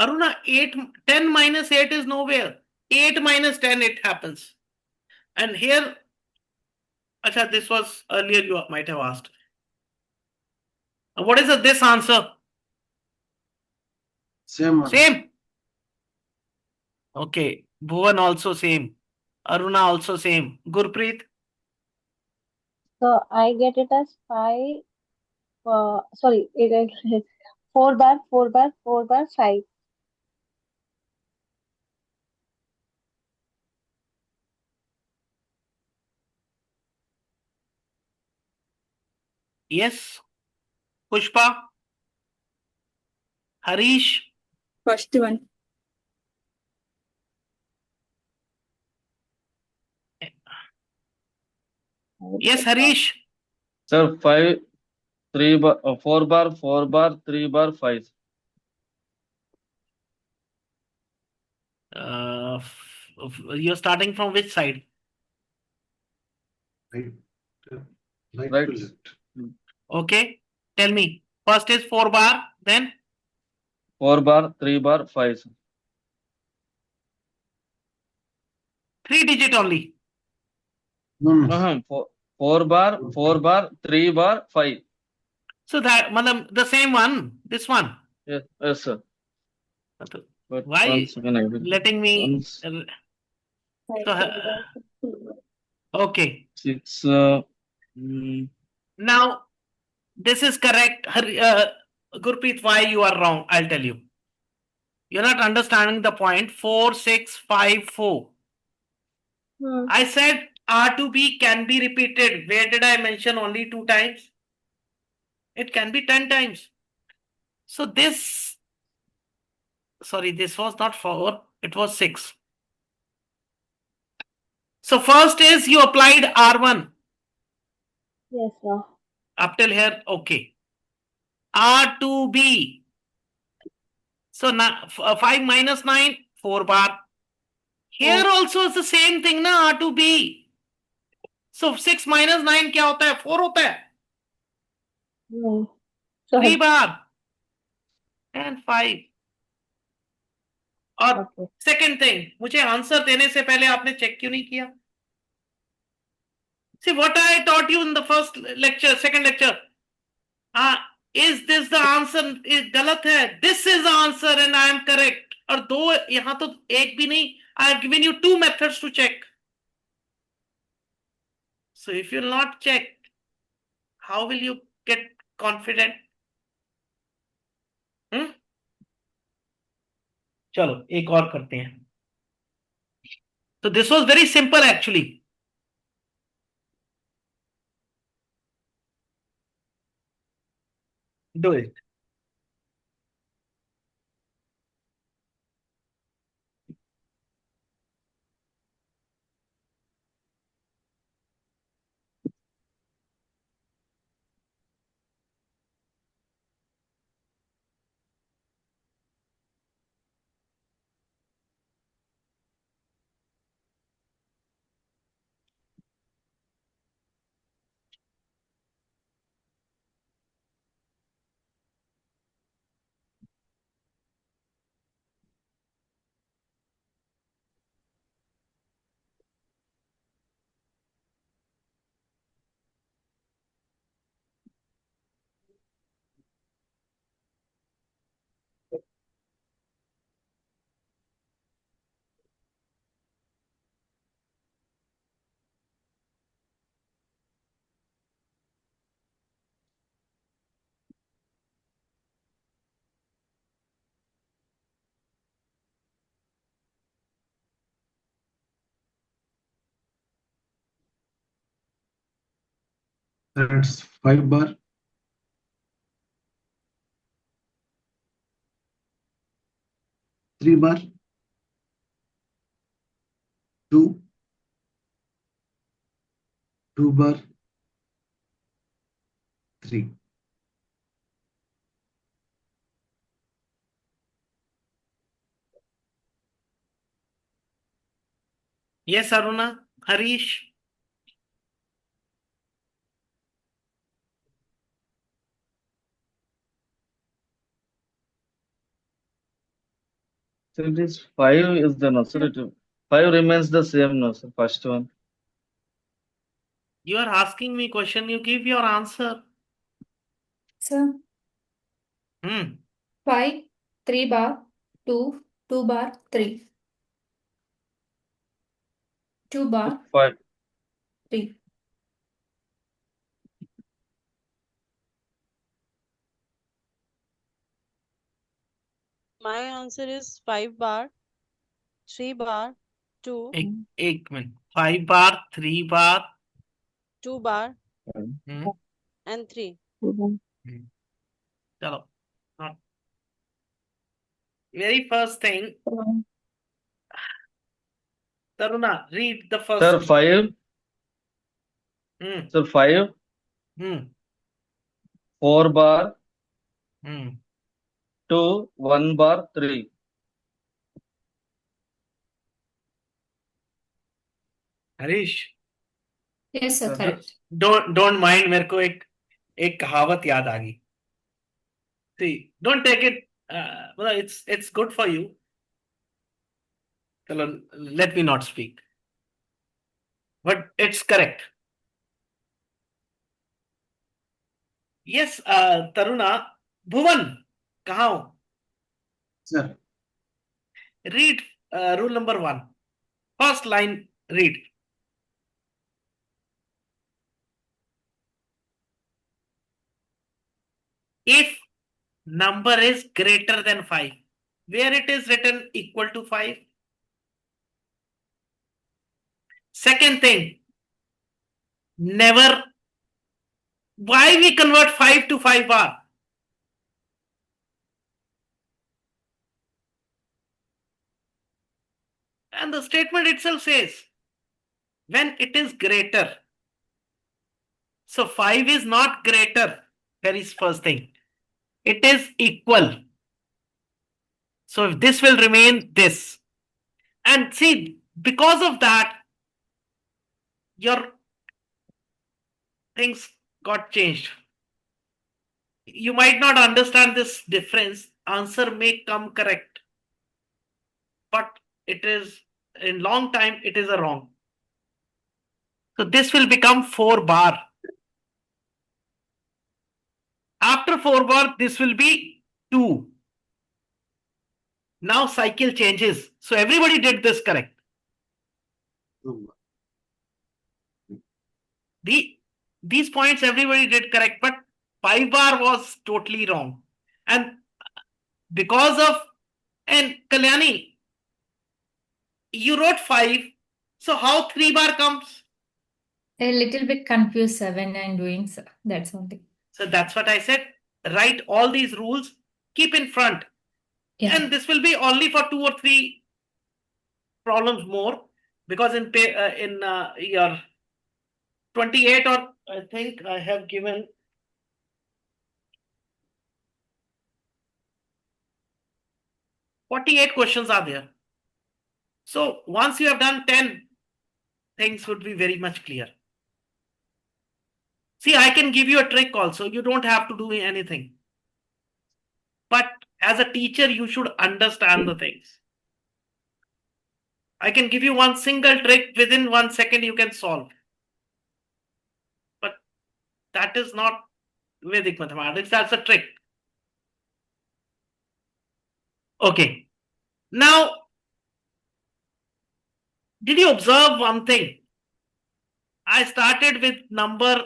Aruna, 10 minus 8 is nowhere. 8 minus 10 it happens. And here, acha, this was earlier you might have asked. What is this answer?
Same.
Same. Okay. Bhuvan also same. Aruna also same. Gurpreet?
So I get it as 5. Sorry, it is 4 bar, 4 bar, 4 bar, 5.
Yes. Pushpa? Harish?
First one.
Yes, Harish?
Sir, 4 bar, 4 bar, 3 bar, 5.
You're starting from which side?
Right, right
Right.
to left.
Okay. Tell me. First is 4 bar, then
4 bar, 3 bar, 5. Sir.
3 digit only.
No.
4 bar, 4 bar, 3 bar, 5.
So that the same one, this one.
Yes, yes, sir. But
Why
once again, I will.
letting me?
Once,
So, okay.
it's
Now this is correct. Gurpreet, why you are wrong? I'll tell you. You're not understanding the point. 4, 6, 5, 4. I said R to B can be repeated. Where did I mention only 2 times? It can be 10 times. So this, sorry, this was not 4, it was 6. So first is you applied R1.
Yes, sir.
Up till here, okay. R2B. So 5 minus 9, 4 bar. Here also is the same thing, na, R2B. So 6 minus 9 क्या होता है? 4 होता है.
No.
3 bar and 5. और second thing, मुझे answer देने से पहले आपने चेक क्यों नहीं किया? See what I taught you in the first lecture, second lecture. Is this the answer? गलत है. This is the answer and I am correct. और दो यहाँ तो एक भी नहीं. I have given you 2 methods to check. So if you will not check, how will you get confident? चलो एक और करते हैं. So this was very simple actually. Do it.
That's 5 bar. 3 bar. 2. 2 bar. 3.
Yes, Aruna, Harish.
So it is 5 is the no, sir. 5 remains the same, no, sir. First one.
You are asking me question, you give your answer.
So
Hmm.
5, 3 bar, 2, 2 bar, 3. 2 bar,
5.
3.
My answer is 5 bar, 3 bar, 2,
एक minute. 5 bar, 3 bar.
2 bar,
Hmm.
and 3.
Chalo. Not. Very first thing, Taruna, read the first.
Sir, 5.
Hmm.
Sir, 5.
Hmm.
4 bar.
Hmm.
2, 1 bar, 3.
Harish,
Yes, sir,
Sir.
correct.
don't mind, मेरे को एक कहावत याद आ गई. See, don't take it. Well, it's good for you. चलो, let me not speak. But it's correct. Yes, Taruna, Bhuvan, कहाँ हो?
Sir.
Read rule number 1. First line, read. If number is greater than 5, where it is written equal to 5. Second thing, never. Why we convert 5 to 5 bar? And the statement itself says, when it is greater. So 5 is not greater. That is first thing. It is equal. So this will remain this. And see, because of that, your things got changed. You might not understand this difference. Answer may come correct. But it is, in long time, it is a wrong. So this will become 4 bar. After 4 bar, this will be 2. Now cycle changes. So everybody did this correct.
2 bar.
These points everybody did correct, but 5 bar was totally wrong. And because of, and Kalyani, you wrote 5. So how 3 bar comes?
A little bit confused, sir, when I'm doing, sir. That's only.
So that's what I said. Write all these rules, keep in front.
Yeah.
And this will be only for 2 or 3 problems more, because in your 28, or I think I have given 48 questions are there. So once you have done 10, things would be very much clear. See, I can give you a trick also. You don't have to do anything. But as a teacher, you should understand the things. I can give you one single trick, within 1 second you can solve. But that is not Vedic mathematics, that's a trick. Okay. Now, did you observe one thing? I started with number.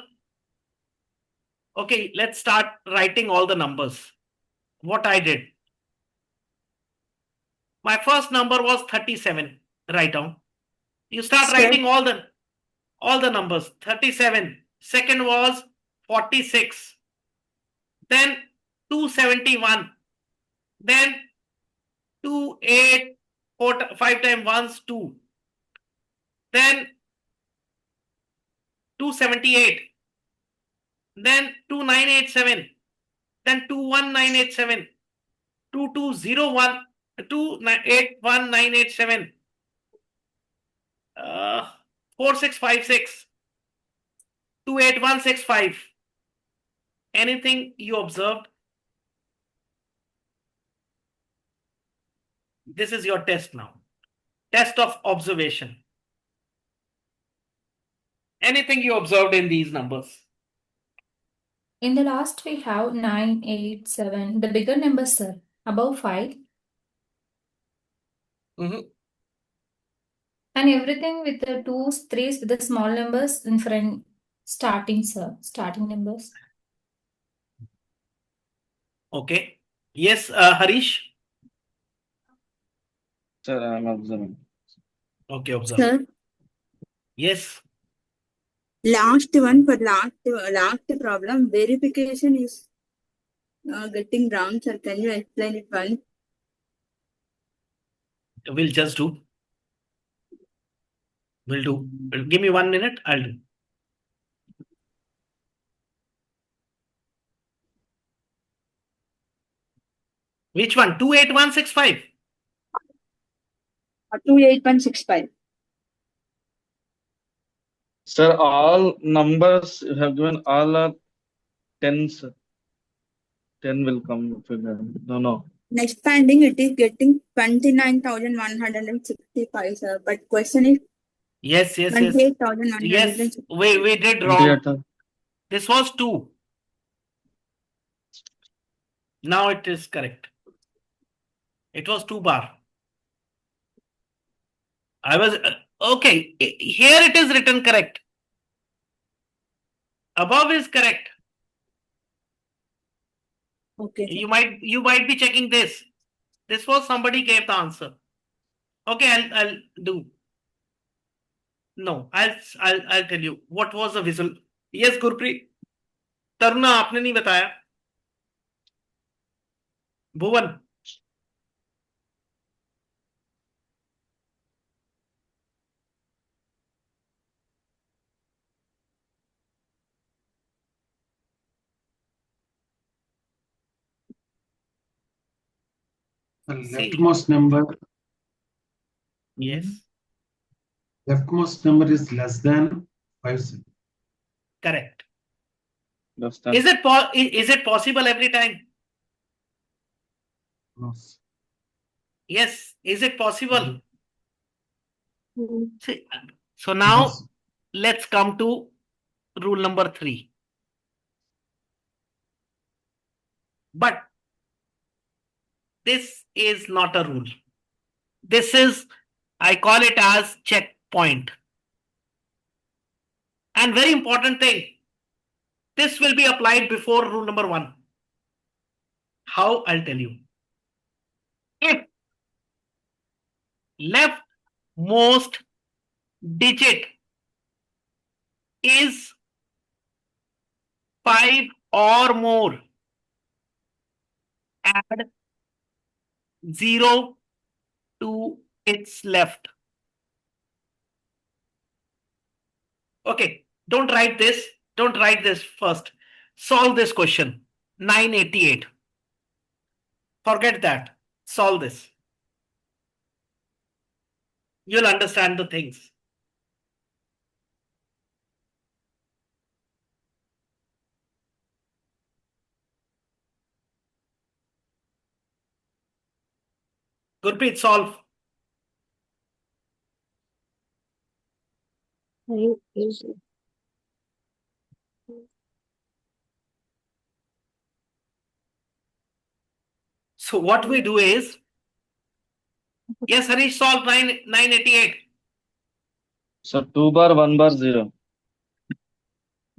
Okay, let's start writing all the numbers. What I did. My first number was 37. Write down. You start
Sir.
writing all the numbers. 37. Second was 46, then 271, then 2, 8, 4, 5 times 1 is 2, then 278, then 2987, then 21987, 2201, 281987, 4656, 28165. Anything you observed? This is your test now. Test of observation. Anything you observed in these numbers?
In the last we have 9, 8, 7. The bigger numbers, sir. Above 5.
Mhm.
And everything with the 2s, 3s with the small numbers in front. Starting, sir. Starting numbers.
Okay. Yes, Harish?
Sir, I am observing.
Okay, observe.
Sir,
Yes.
last one for last problem, verification is getting wrong, sir. Can you explain it once?
We'll just do. We'll do. Give me 1 minute. I'll do. Which one? 28165.
28165.
Sir, all numbers you have given, all are tens. 10 will come. No.
Expanding, it is getting 29,165, sir. But question is
Yes. Yes,
28,160.
we did wrong.
28.
This was 2. Now it is correct. It was 2 bar. I was okay. Here it is written correct. Above is correct.
Okay, sir.
You might be checking this. This was somebody gave the answer. Okay, I'll do. No, I'll tell you what was the visual. Yes, Gurpreet. Taruna आपने नहीं बताया. भुवन.
The
See.
leftmost number.
Yes.
Leftmost number is less than 5.
Correct.
Understand.
Is it possible every time?
No.
Yes. Is it possible?
Mhm.
See, so now
Yes.
let's come to rule number 3. But this is not a rule. This is, I call it as checkpoint. And very important thing, this will be applied before rule number 1. How? I'll tell you. If leftmost digit is 5 or more, add 0 to its left. Okay, don't write this. Don't write this first. Solve this question. 988. Forget that. Solve this. You'll understand the things. Gurpreet, solve.
Very easy.
So what we do is, yes, Harish, solve 988.
So 2 bar, 1 bar, 0.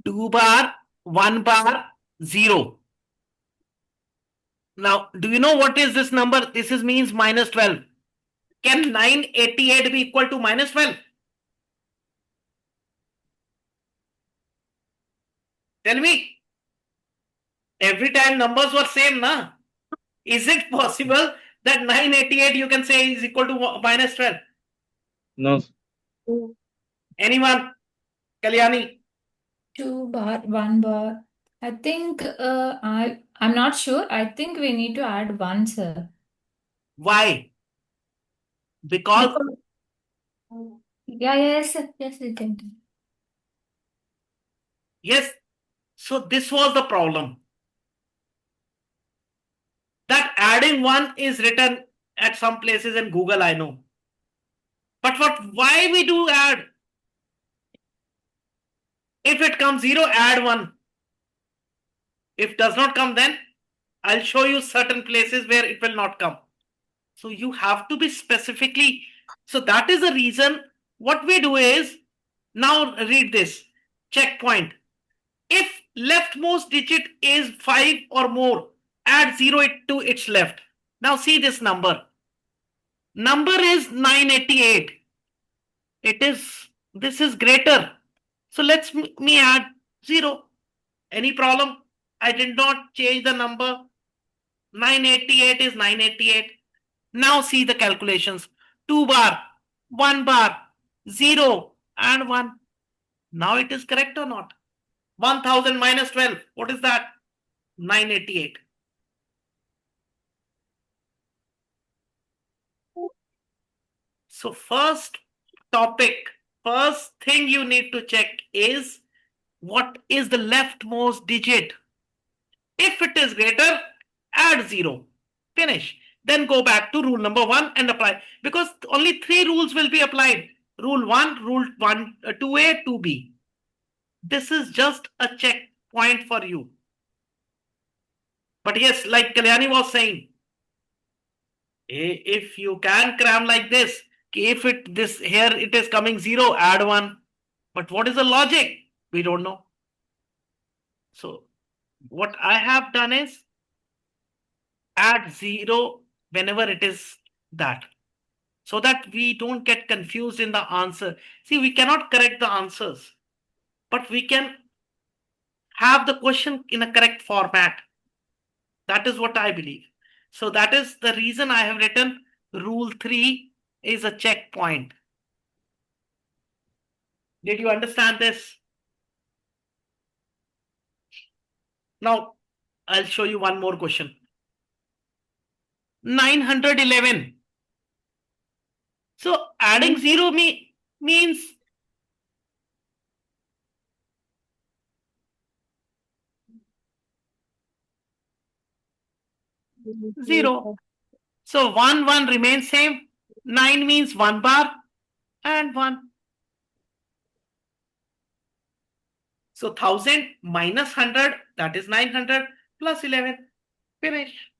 2 bar, 1 bar, 0. Now, do you know what is this number? This is means minus 12. Can 988 be equal to minus 12? Tell me. Every time numbers were same, na? Is it possible that 988 you can say is equal to minus 12?
No, sir.
Anyone? Kalyani?
2 bar, 1 bar. I think I'm not sure. I think we need to add 1, sir.
Why? Because
Yes, sir. Yes, you can.
yes, so this was the problem. That adding 1 is written at some places in Google, I know. But why we do add? If it comes 0, add 1. If does not come, then I'll show you certain places where it will not come. So you have to be specifically. So that is the reason what we do is, now read this checkpoint. If leftmost digit is 5 or more, add 0 to its left. Now see this number. Number is 988. This is greater. So let's me add 0. Any problem? I did not change the number. 988 is 988. Now see the calculations. 2 bar, 1 bar, 0 and 1. Now it is correct or not? 1000 minus 12. What is that? 988. So first thing you need to check is what is the leftmost digit. If it is greater, add 0. Finish. Then go back to rule number 1 and apply. Because only 3 rules will be applied. Rule 1, rule 2A, 2B. This is just a checkpoint for you. But yes, like Kalyani was saying, if you can cram like this, if this here it is coming 0, add 1. But what is the logic? We don't know. So what I have done is add 0 whenever it is that, so that we don't get confused in the answer. See, we cannot correct the answers, but we can have the question in a correct format. That is what I believe. So that is the reason I have written rule 3 is a checkpoint. Did you understand this? Now I'll show you one more question. 911. So adding 0 means zero. So 1 remains same. 9 means 1 bar and 1. So 1000 minus 100, that is 900 plus 11. Finish.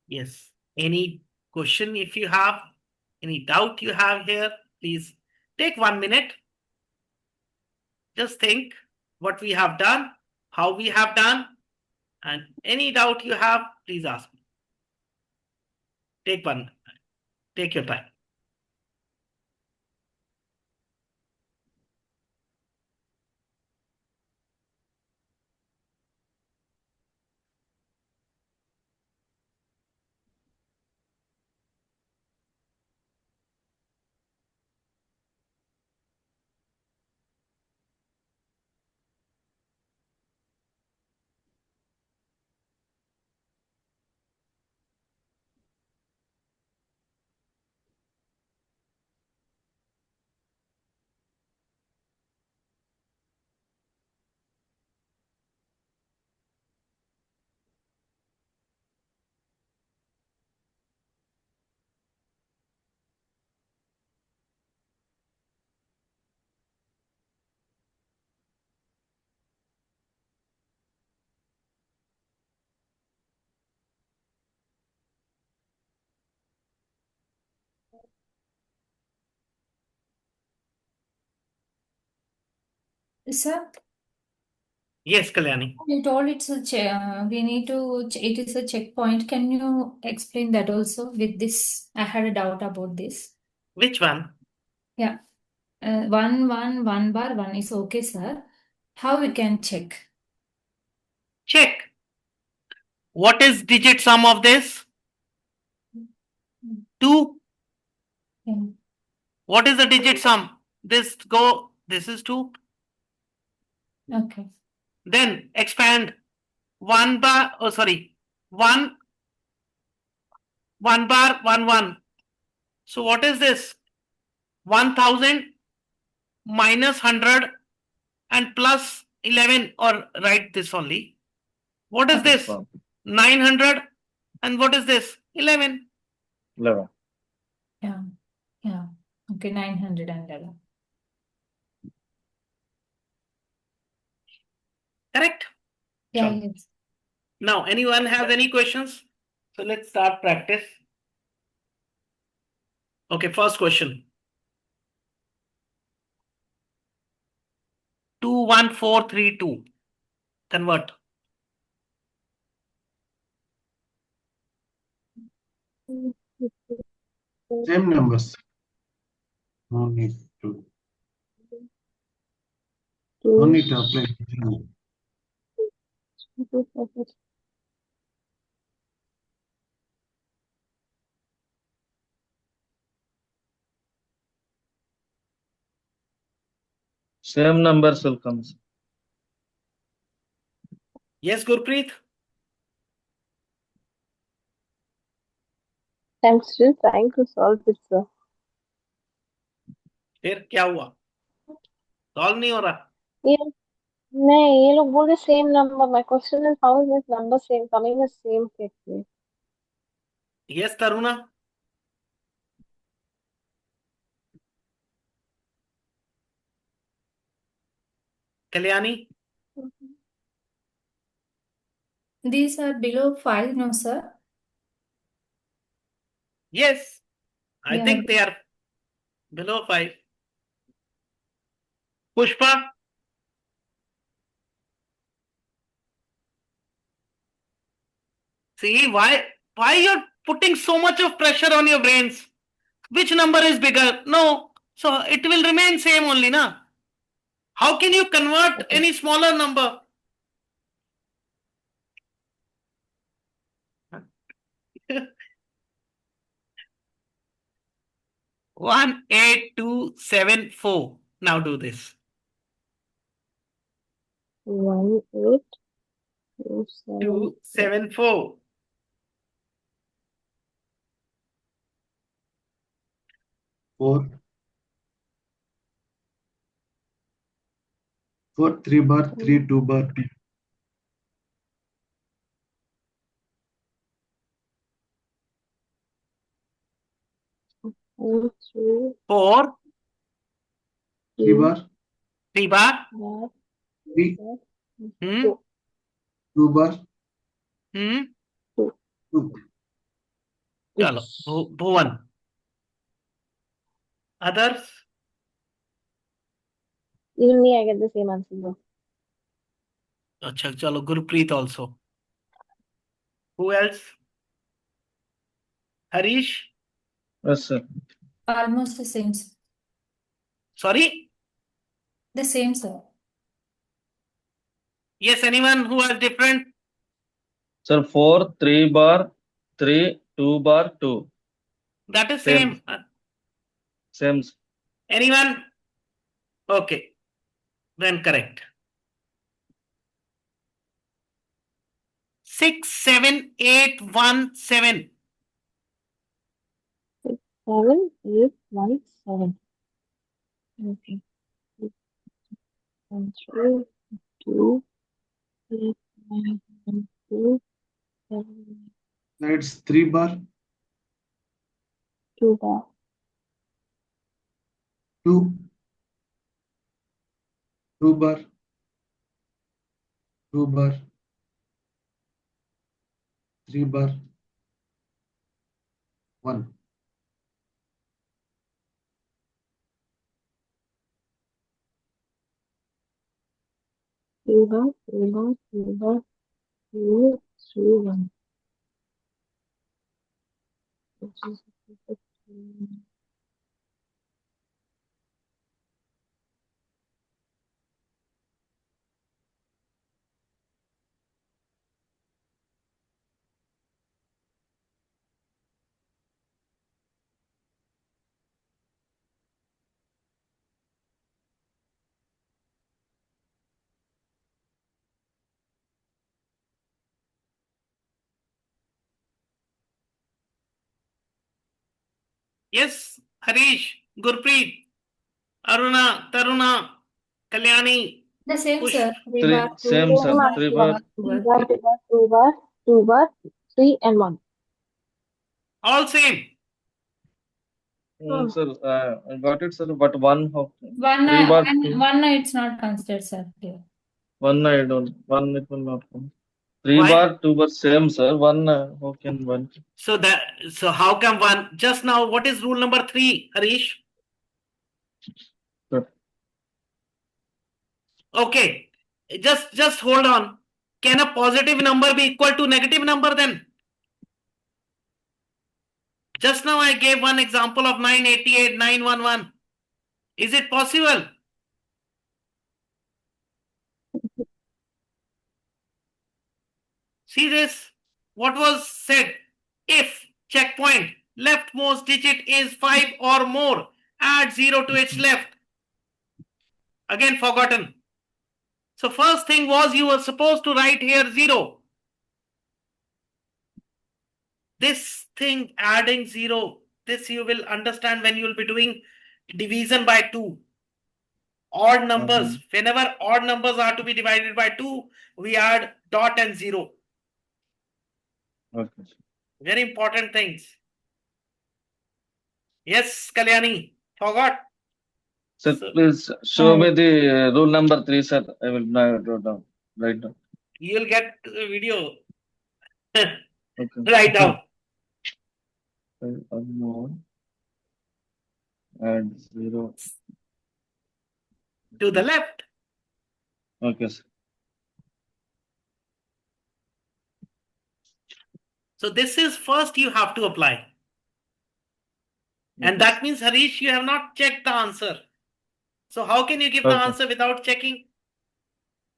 Yes. Any question if you have, any doubt you have here, please take 1 minute. Just think what we have done, how we have done, and any doubt you have, please ask me. Take your time.
Sir,
Yes, Kalyani.
You told it's we need to, it is a checkpoint. Can you explain that also with this? I had a doubt about this.
Which one?
Yeah. 1 bar 1 is okay, sir. How we can check?
Check. What is digit sum of this? 2.
Yeah.
What is the digit sum? This is 2.
Okay.
Then expand 1 bar, 1 bar 1 1. So what is this? 1000 minus 100 and plus 11, or write this only. What is this? 900 and what is this? 11.
11.
Yeah. Yeah. Okay. 911.
Correct?
Yeah.
Sure.
Yes.
Now, anyone have any questions? So let's start practice. Okay, first question. 21432. Convert.
Same numbers. No need to. No need to apply.
Same numbers will come.
Yes, Gurpreet?
I'm still trying to solve it, sir.
फिर क्या हुआ? Solve नहीं हो रहा?
ये नहीं, ये लोग बोल रहे same number. My question is how is this number same coming as same correctly?
Yes, Taruna? Kalyani?
These are below 5, no, sir?
Yes, I
Yeah.
think they are below 5. Pushpa? See, why you're putting so much of pressure on your brains? Which number is bigger? No. So it will remain same only, na? How can you convert any smaller number? One, 8, 2, 7, 4. Now do this.
1, 8, 2, 7,
2, 7, 4.
4. 4, 3 bar, 3, 2 bar, 2.
1, 2,
4,
3 bar,
3 bar.
3,
Hmm.
2 bar,
2.
2.
Chalo, Bhuvan. Others?
Even me, I get the same answer, though.
Acha, chalo, Gurpreet also. Who else? Harish?
Yes, sir.
Almost the same, sir.
Sorry?
The same, sir.
Yes, anyone who has different?
Sir, 4, 3 bar, 3, 2 bar, 2.
That is
Same.
same.
Same.
Anyone? Okay. Then correct. 6, 7, 8, 1, 7.
6, 7, 8, 1, 7. Okay. 1, 3, 2, 8, 9, 1, 2, 7,
That's 3 bar,
2 bar.
2, 2 bar, 2 bar, 3 bar, 1.
3 bar, 3 bar, 3 bar, 2, 3, 1. Which is equal to
Yes, Harish, Gurpreet, Aruna, Taruna, Kalyani,
The same,
Push.
sir. 3
Three,
bar, 2,
same,
3
sir.
same
bar,
Three
2
bar.
bar, 2
3
bar.
bar, 2 bar, 2 bar, 2 bar, 3 and 1.
All same.
Sir, I got it, sir. But one,
One,
3 bar,
one,
2.
one, it's not considered, sir. Here.
One I don't. One it will not come. 3
Why?
bar, 2 bar, same, sir. One, how can one?
So how come one? Just now, what is rule number 3, Harish?
Sir.
Okay, just hold on. Can a positive number be equal to negative number then? Just now I gave one example of 988, 911. Is it possible? See this? What was said? If checkpoint leftmost digit is 5 or more, add 0 to its left. Again forgotten. So first thing was you were supposed to write here 0. This thing adding 0, this you will understand when you will be doing division by 2. Odd numbers, whenever odd numbers are to be divided by 2, we add dot and 0.
Okay.
Very important things. Yes, Kalyani, forgot.
Sir,
So
please show me the rule number 3, sir. I will now write down. Right now.
you'll get the video.
Okay.
Write down.
Unknown. Add 0.
To the left.
Okay, sir.
So this is first you have to apply. And
Okay,
that
sir.
means, Harish, you have not checked the answer. So how can you give the
Okay.
answer without checking?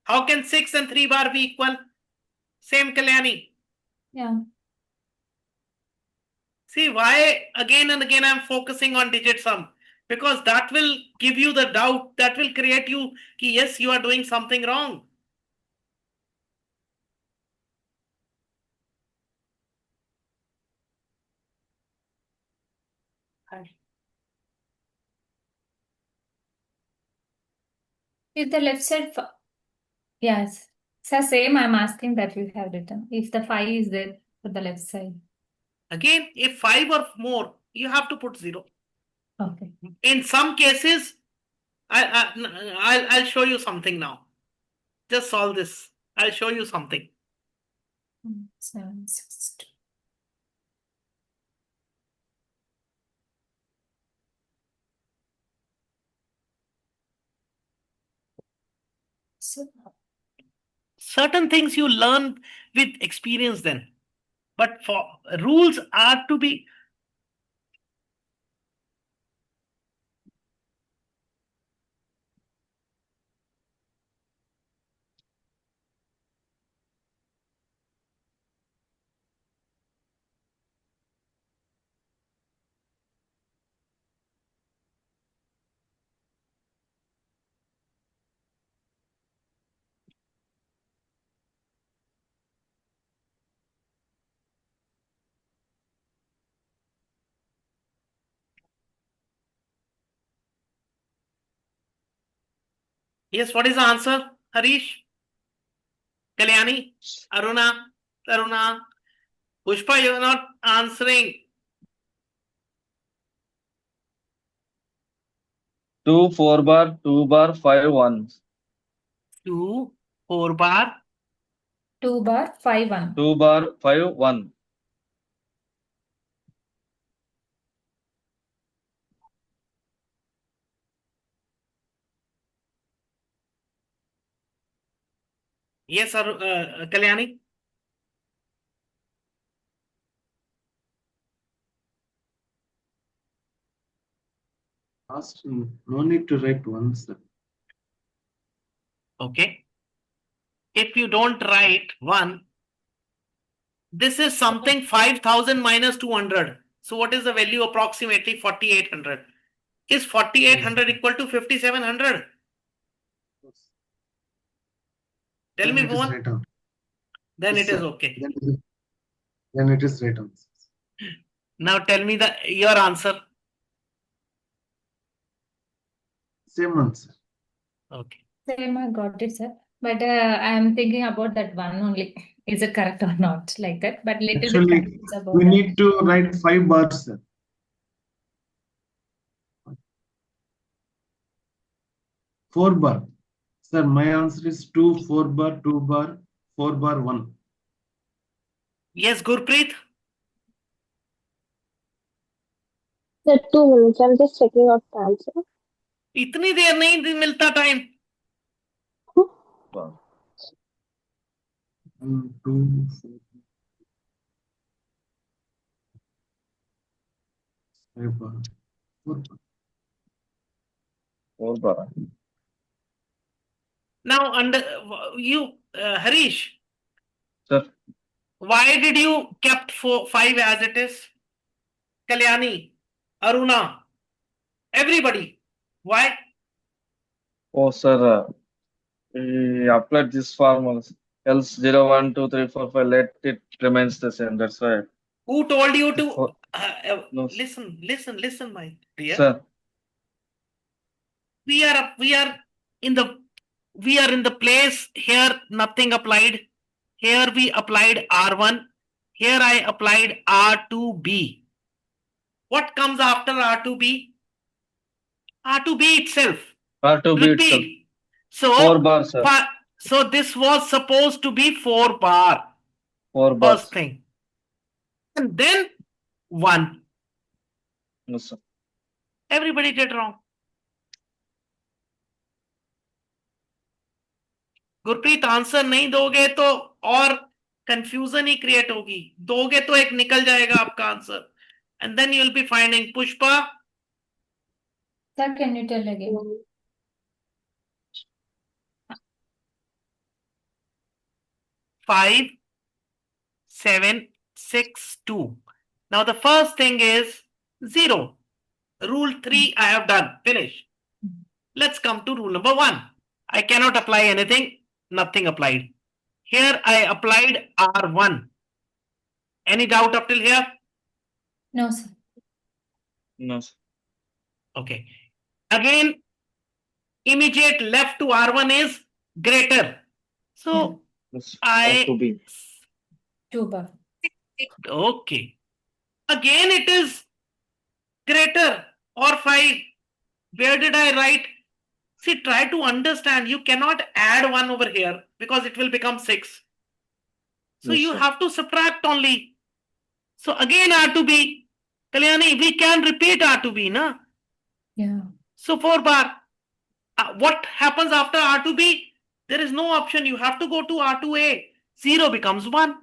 How can 6 and 3 bar be equal? Same, Kalyani.
Yeah.
See why again and again I'm focusing on digit sum? Because that will give you the doubt, that will create you, yes, you are doing something wrong.
If the left side, yes. So same I'm asking that you have written. If the 5 is there for the left side.
Again, if 5 or more, you have to put 0.
Okay.
In some cases, I'll show you something now. Just solve this. I'll show you something.
7, 6, 2. So,
Certain things you learn with experience then. But for rules are to be. Yes, what is the answer, Harish? Kalyani? Aruna? Taruna? Pushpa, you are not answering.
2, 4 bar, 2 bar, 5, 1.
2, 4 bar.
2 bar, 5, 1.
2 bar, 5, 1.
Yes, sir, Kalyani?
Last, no need to write one, sir.
Okay. If you don't write 1, this is something 5,000 minus 200. So what is the value approximately? 4,800. Is 4,800 equal to 5,700? Tell
Then
me,
it is
Bhuvan.
right out.
Then
Yes,
it is
sir.
okay.
Then it is right out.
Now tell me your answer.
Same answer.
Okay.
Same, I got it, sir. But I am thinking about that one only. Is it correct or not? Like that. But little bit
Actually,
confused about
we
that.
need to write 5 bars, sir. 4 bar. Sir, my answer is 2, 4 bar, 2 bar, 4 bar, 1.
Yes, Gurpreet?
Sir, 2 minutes. I'm just checking out the answer.
इतनी देर नहीं मिलता time.
1, 2, 4, 5 bar, 4 bar.
4 bar.
Now, Harish,
Sir,
why did you kept 5 as it is? Kalyani, Aruna, everybody. Why?
oh sir, we applied this formulas. Else 0, 1, 2, 3, 4, 5. Let it remains the same. That's why.
Who told you to
Four- No,
listen, my dear.
sir.
We are in the place here. Nothing applied. Here we applied R1. Here I applied R2B. What comes after R2B? R2B itself.
R2B itself.
Repeat. So
4 bar, sir.
so this was supposed to be 4 bar.
4 bars.
First thing. And then 1.
No, sir.
Everybody did wrong. Gurpreet answer नहीं दोगे तो और confusion ही create होगी. दोगे तो एक निकल जाएगा आपका answer. And then you will be finding Pushpa.
Sir, can you tell again?
5, 7, 6, 2. Now the first thing is 0. Rule 3 I have done. Finish. Let's come to rule number 1. I cannot apply anything. Nothing applied. Here I applied R1. Any doubt up till here?
No, sir.
No, sir.
Okay. Again, immediate left to R1 is greater. So
Yes.
I
R2B.
2 bar.
okay. Again it is greater or 5. Where did I write? See, try to understand. You cannot add 1 over here because it will become 6. So
Yes,
you
sir.
have to subtract only. So again R2B. Kalyani, we can repeat R2B, na?
Yeah.
So 4 bar. What happens after R2B? There is no option. You have to go to R2A. 0 becomes 1.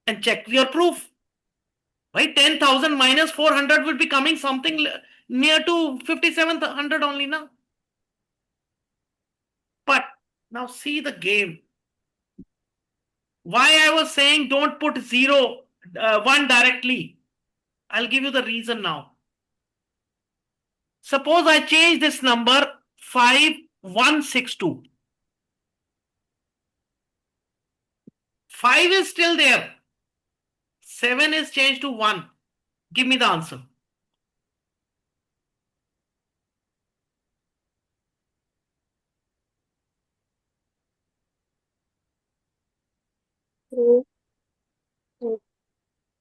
And check your proof. Right? 10,000 minus 400 will be coming something near to 5,700 only now. But now see the game. Why I was saying don't put 0, 1 directly. I'll give you the reason now. Suppose I change this number 5162. 5 is still there. 7 is changed to 1. Give me the answer.
Three,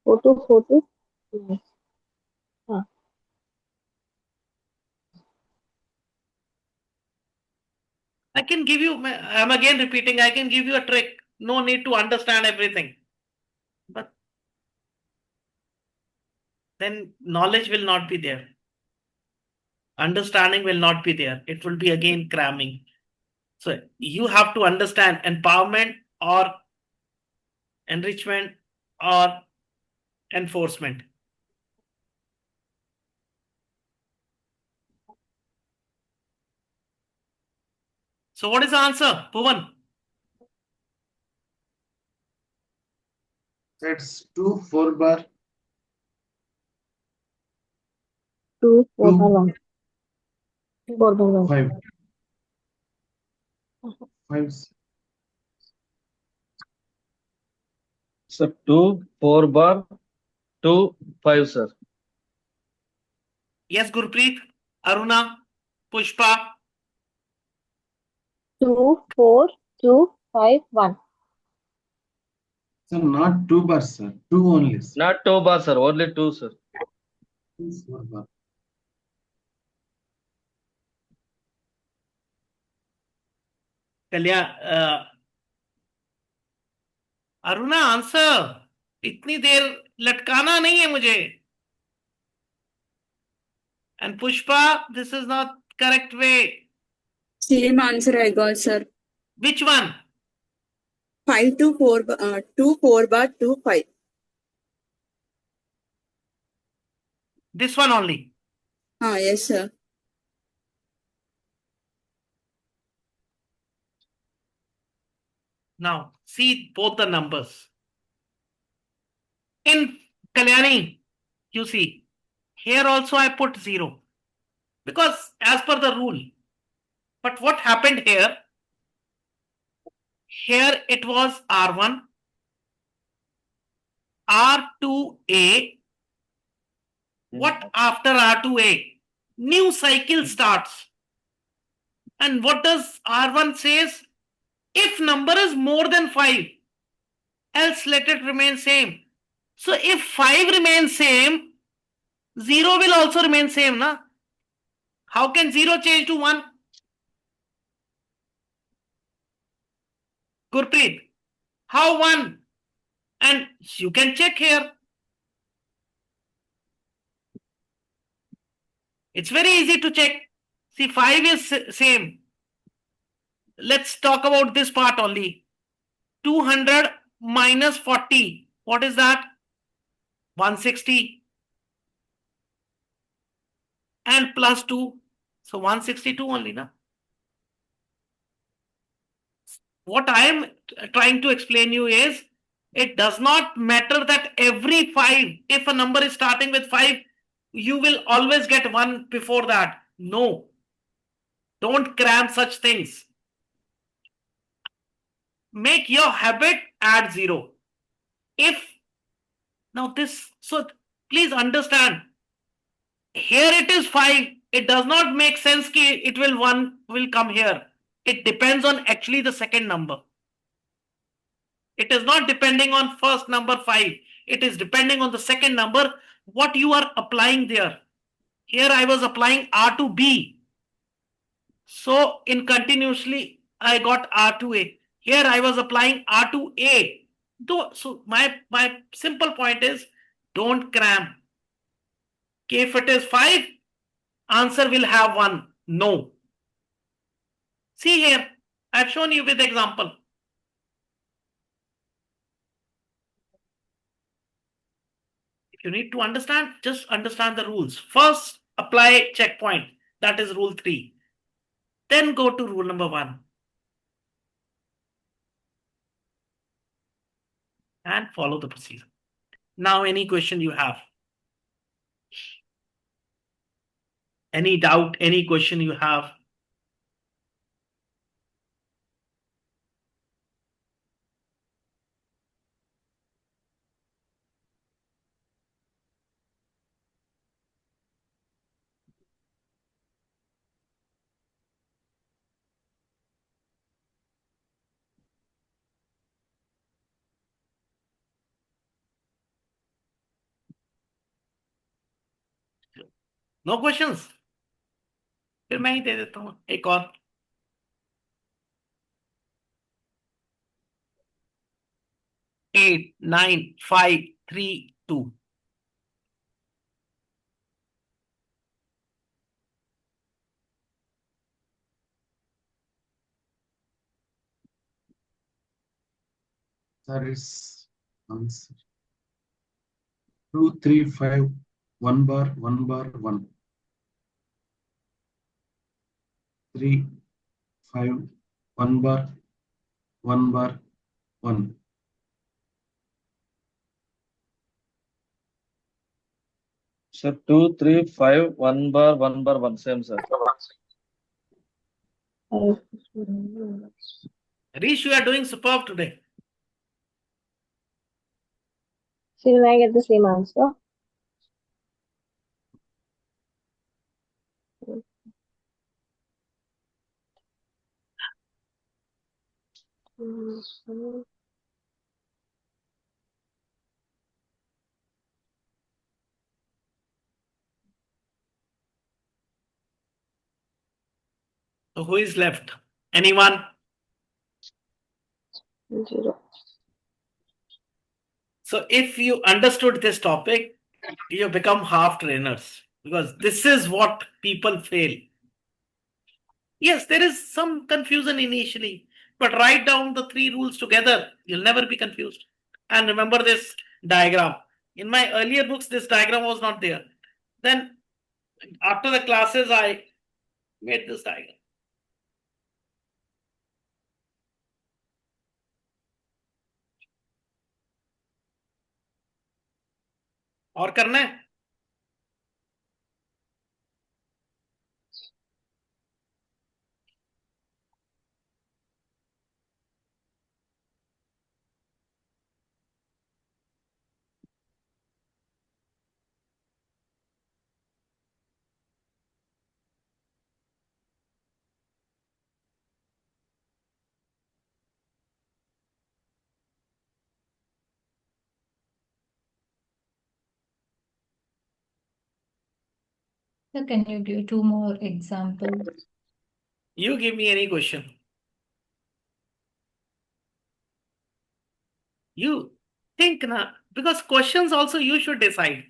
42, 40. Huh.
I can give you, I'm again repeating, I can give you a trick. No need to understand everything. But then knowledge will not be there. Understanding will not be there. It will be again cramming. So you have to understand empowerment or enrichment or enforcement. So what is the answer, Bhuvan?
It's 2 4 bar
2, 4 bar
2
1. 4 bar 1.
5 5.
Sir, 2, 4 bar, 2, 5, sir.
Yes, Gurpreet, Aruna, Pushpa.
2, 4, 2, 5, 1.
Sir, not 2 bar, sir. 2 only, sir.
Not 2 bar, sir. Only 2, sir.
2 4 bar.
Aruna answer, इतनी देर लटकाना नहीं है मुझे. And Pushpa, this is not correct way.
Same answer I got, sir.
Which one?
5 to 4, 2 4 bar 2 5.
This one only.
Yes, sir.
Now, see both the numbers. In Kalyani, you see, here also I put 0 because as per the rule. But what happened here? Here it was R1, R2A. What after R2A? New cycle starts. And what does R1 says? If number is more than 5, else let it remain same. So if 5 remains same, 0 will also remain same, na? How can 0 change to 1? Gurpreet, how 1? And you can check here. It's very easy to check. See, 5 is same. Let's talk about this part only. 200 minus 40. What is that? 160. And plus 2. So 162 only, na? What I am trying to explain you is, it does not matter that every 5, if a number is starting with 5, you will always get 1 before that. No. Don't cram such things. Make your habit add 0. If now this, so please understand, here it is 5. It does not make sense that it will 1 will come here. It depends on actually the second number. It is not depending on first number 5. It is depending on the second number, what you are applying there. Here I was applying R to B. So in continuously I got R to A. Here I was applying R to A. So my simple point is, don't cram. If it is 5, answer will have 1. No. See here, I've shown you with example. If you need to understand, just understand the rules. First, apply checkpoint. That is rule 3. Then go to rule number 1. And follow the procedure. Now, any question you have? Any doubt, any question you have? No questions? फिर मैं ही दे देता हूँ एक और. Eight, 9, 5, 3, 2.
That is answer. 2, 3, 5, 1 bar, 1 bar, 1. 3, 5, 1 bar, 1 bar, 1.
Sir, 2, 3, 5, 1 bar, 1 bar, 1. Same, sir.
Rish, you are doing superb today.
Still I get the same answer.
So who is left? Anyone?
0.
So if you understood this topic, you become half trainers, because this is what people fail. Yes, there is some confusion initially, but write down the 3 rules together. You'll never be confused. And remember this diagram. In my earlier books, this diagram was not there. Then after the classes, I made this diagram. और करना है?
So can you give 2 more examples?
You give me any question. You think na, because questions also you should decide.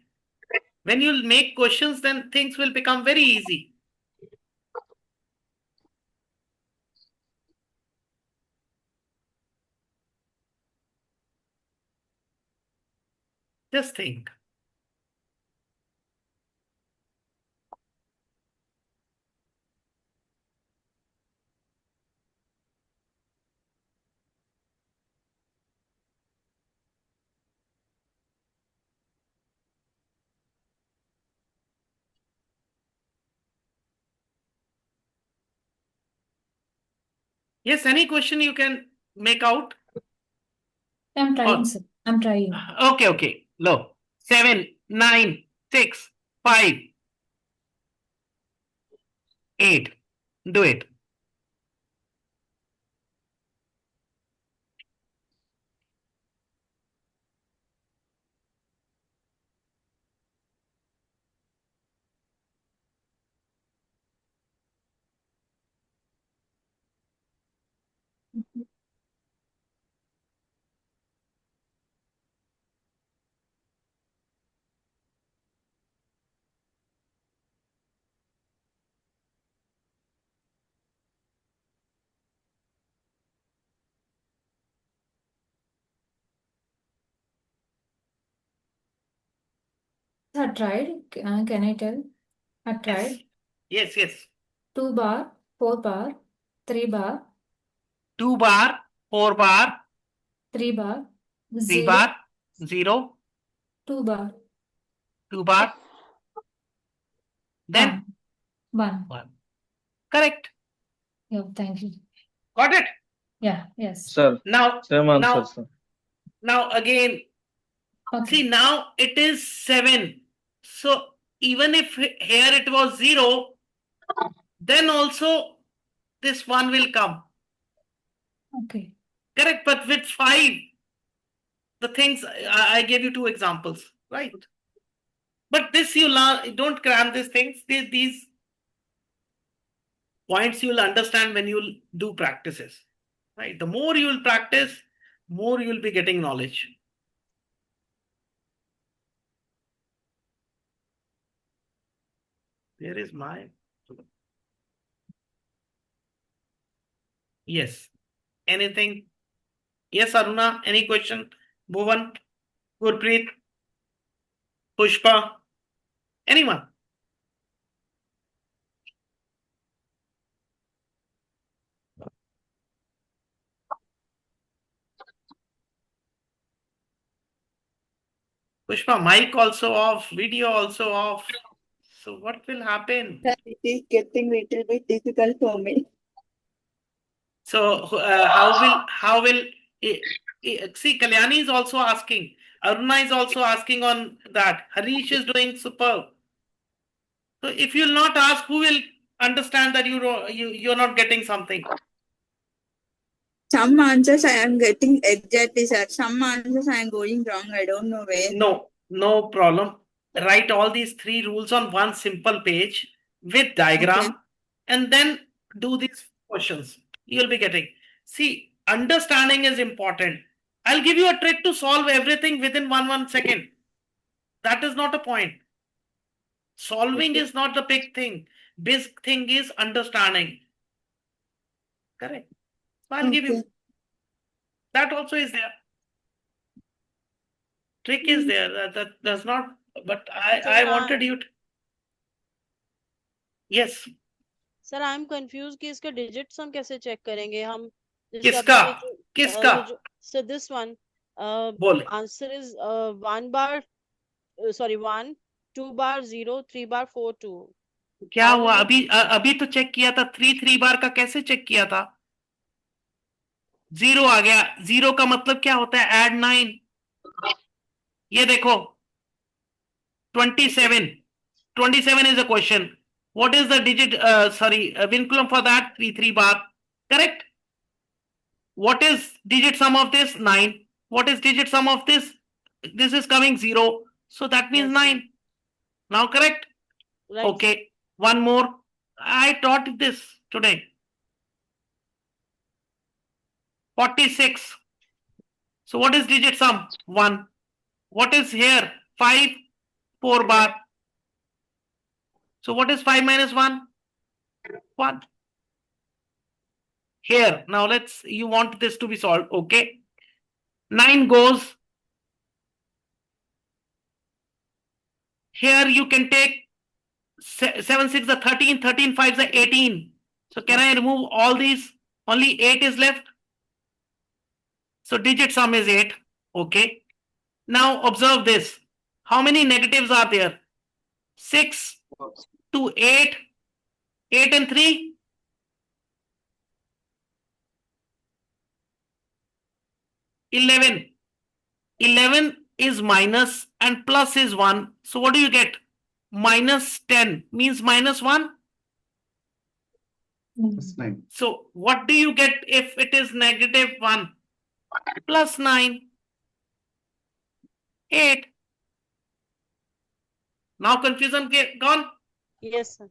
When you make questions, then things will become very easy. Just think. Yes, any question you can make out?
I'm trying,
Oh.
sir. I'm trying.
Okay. Low. 7, 9, 6, 5, 8. Do it.
I tried. Can I tell? I tried.
Yes.
2 bar, 4 bar, 3 bar,
2 bar, 4 bar,
3 bar,
3
0,
bar, 0,
2 bar,
2 bar. Then
1.
1. Correct.
Yeah, thank you.
Got it?
Yeah, yes.
Sir,
Now,
same answer, sir.
now again,
Okay.
see, now it is 7. So even if here it was 0, then also this 1 will come.
Okay.
Correct. But with 5, the things I gave you 2 examples, right? But this you learn, don't cram these things. These points you'll understand when you'll do practices, right? The more you'll practice, more you'll be getting knowledge. There is my, yes. Anything? Yes, Aruna, any question? Bhuvan, Gurpreet, Pushpa, anyone? Pushpa, mic also off, video also off. So what will happen?
Sir, it is getting little bit difficult for me.
So how will see, Kalyani is also asking, Aruna is also asking on that. Harish is doing superb. So if you'll not ask, who will understand that you're not getting something?
Some answers I am getting exactly, sir. Some answers I am going wrong. I don't know where.
No problem. Write all these 3 rules on one simple page with diagram,
Okay.
and then do these questions. You'll be getting. See, understanding is important. I'll give you a trick to solve everything within one second. That is not a point. Solving
Okay.
is not the big thing. Big thing is understanding. Correct. So I'll give
Okay.
you. That also is there. Trick is there. That does not. But I wanted you to. Yes.
Sir I am confuse कि इसका digits हम कैसे check करेंगे हम जैसे
किसका
अभी
किसका
ये जो सर दिस वन
बोले
आंसर इज 1 बार सॉरी 1 2 बार 0 3 बार 4 2
क्या
How
हुआ?
will
अभी तो चेक किया था 3 बार का। कैसे चेक किया था? 0 आ गया। 0 का मतलब क्या होता है? ऐड 9। ये देखो 27 is a question. What is the digit vinculum for that? 3 bar. Correct. What is digit sum of this? 9. What is digit sum of this? This is coming 0, so that means
Yes, sir.
9. Now correct?
Right.
Okay, one more. I taught this today. 46. So what is digit sum? 1. What is here? 5, 4 bar. So what is 5 minus 1? 1. Here, now you want this to be solved. Okay. 9 goes. Here you can take 7 6 the 13, 13 5 the 18. So can I remove all these? Only 8 is left. So digit sum is 8. Okay. Now observe this. How many negatives are there? 6 to 8. 8 and 3. 11. 11 is minus and plus is 1. So what do you get? Minus 10 means minus 1.
That's 9.
So what do you get if it is negative 1? Plus 9. 8. Now confusion gone?
Yes, sir.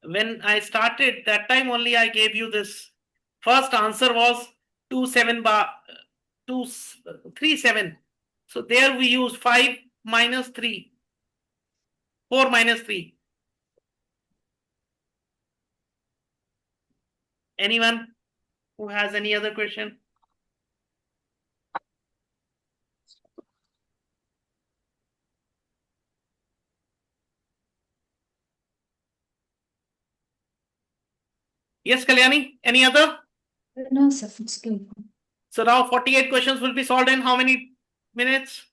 When I started, that time only I gave you this. First answer was 237. So there we use 5 minus 3. 4 minus 3. Anyone who has any other question? Yes, Kalyani, any other?
No, sir, it's good.
So now 48 questions will be solved in how many minutes?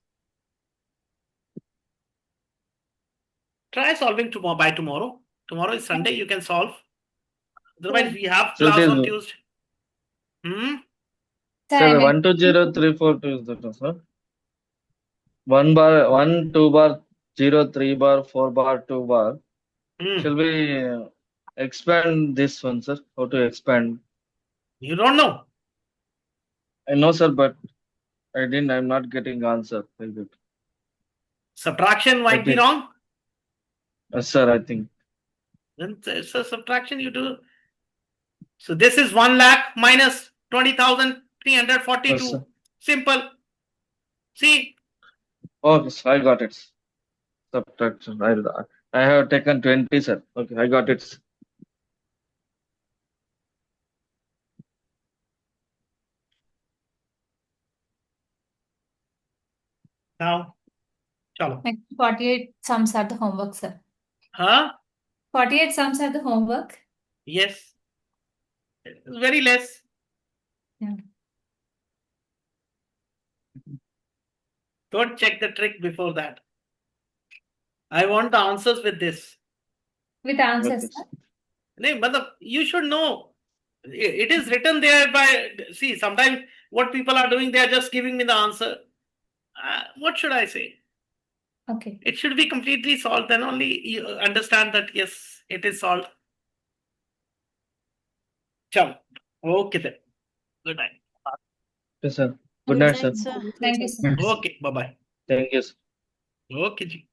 Try solving by tomorrow. Tomorrow is Sunday, you can solve. Otherwise, we have
So it
class
is
on Tuesday.
sir 1 2 0 3 4 2 is that, sir? 1 bar 1 2 bar 0 3 bar 4 bar 2 bar. Shall we expand this one, sir? How to expand?
You don't know.
I know, sir, but I'm not getting answer. Like that.
Subtraction might be wrong.
Yes, sir, I think.
Then it's a subtraction you do. So this is 1 lakh minus 20,342.
Yes,
simple. See.
Okay, sir, I got it. Subtraction. I have taken 20, sir. Okay, I got it.
Now, chalo.
Like 48 sums are the homework, sir.
Huh?
48 sums are the homework.
Yes. Very less.
Yeah.
Don't check the trick before that. I want the answers with this.
With answers,
Okay.
sir.
No, but you should know. It is written there by. See, sometimes what people are doing, they are just giving me the answer. What should I say?
Okay.
It should be completely solved. Then only you understand that yes, it is solved. Chalo. Okay then. Good night.
Okay, sir. Good night, sir.
Sir.
Thank you, sir.
Okay. Bye bye.
Thank you, sir.
Okay, ji.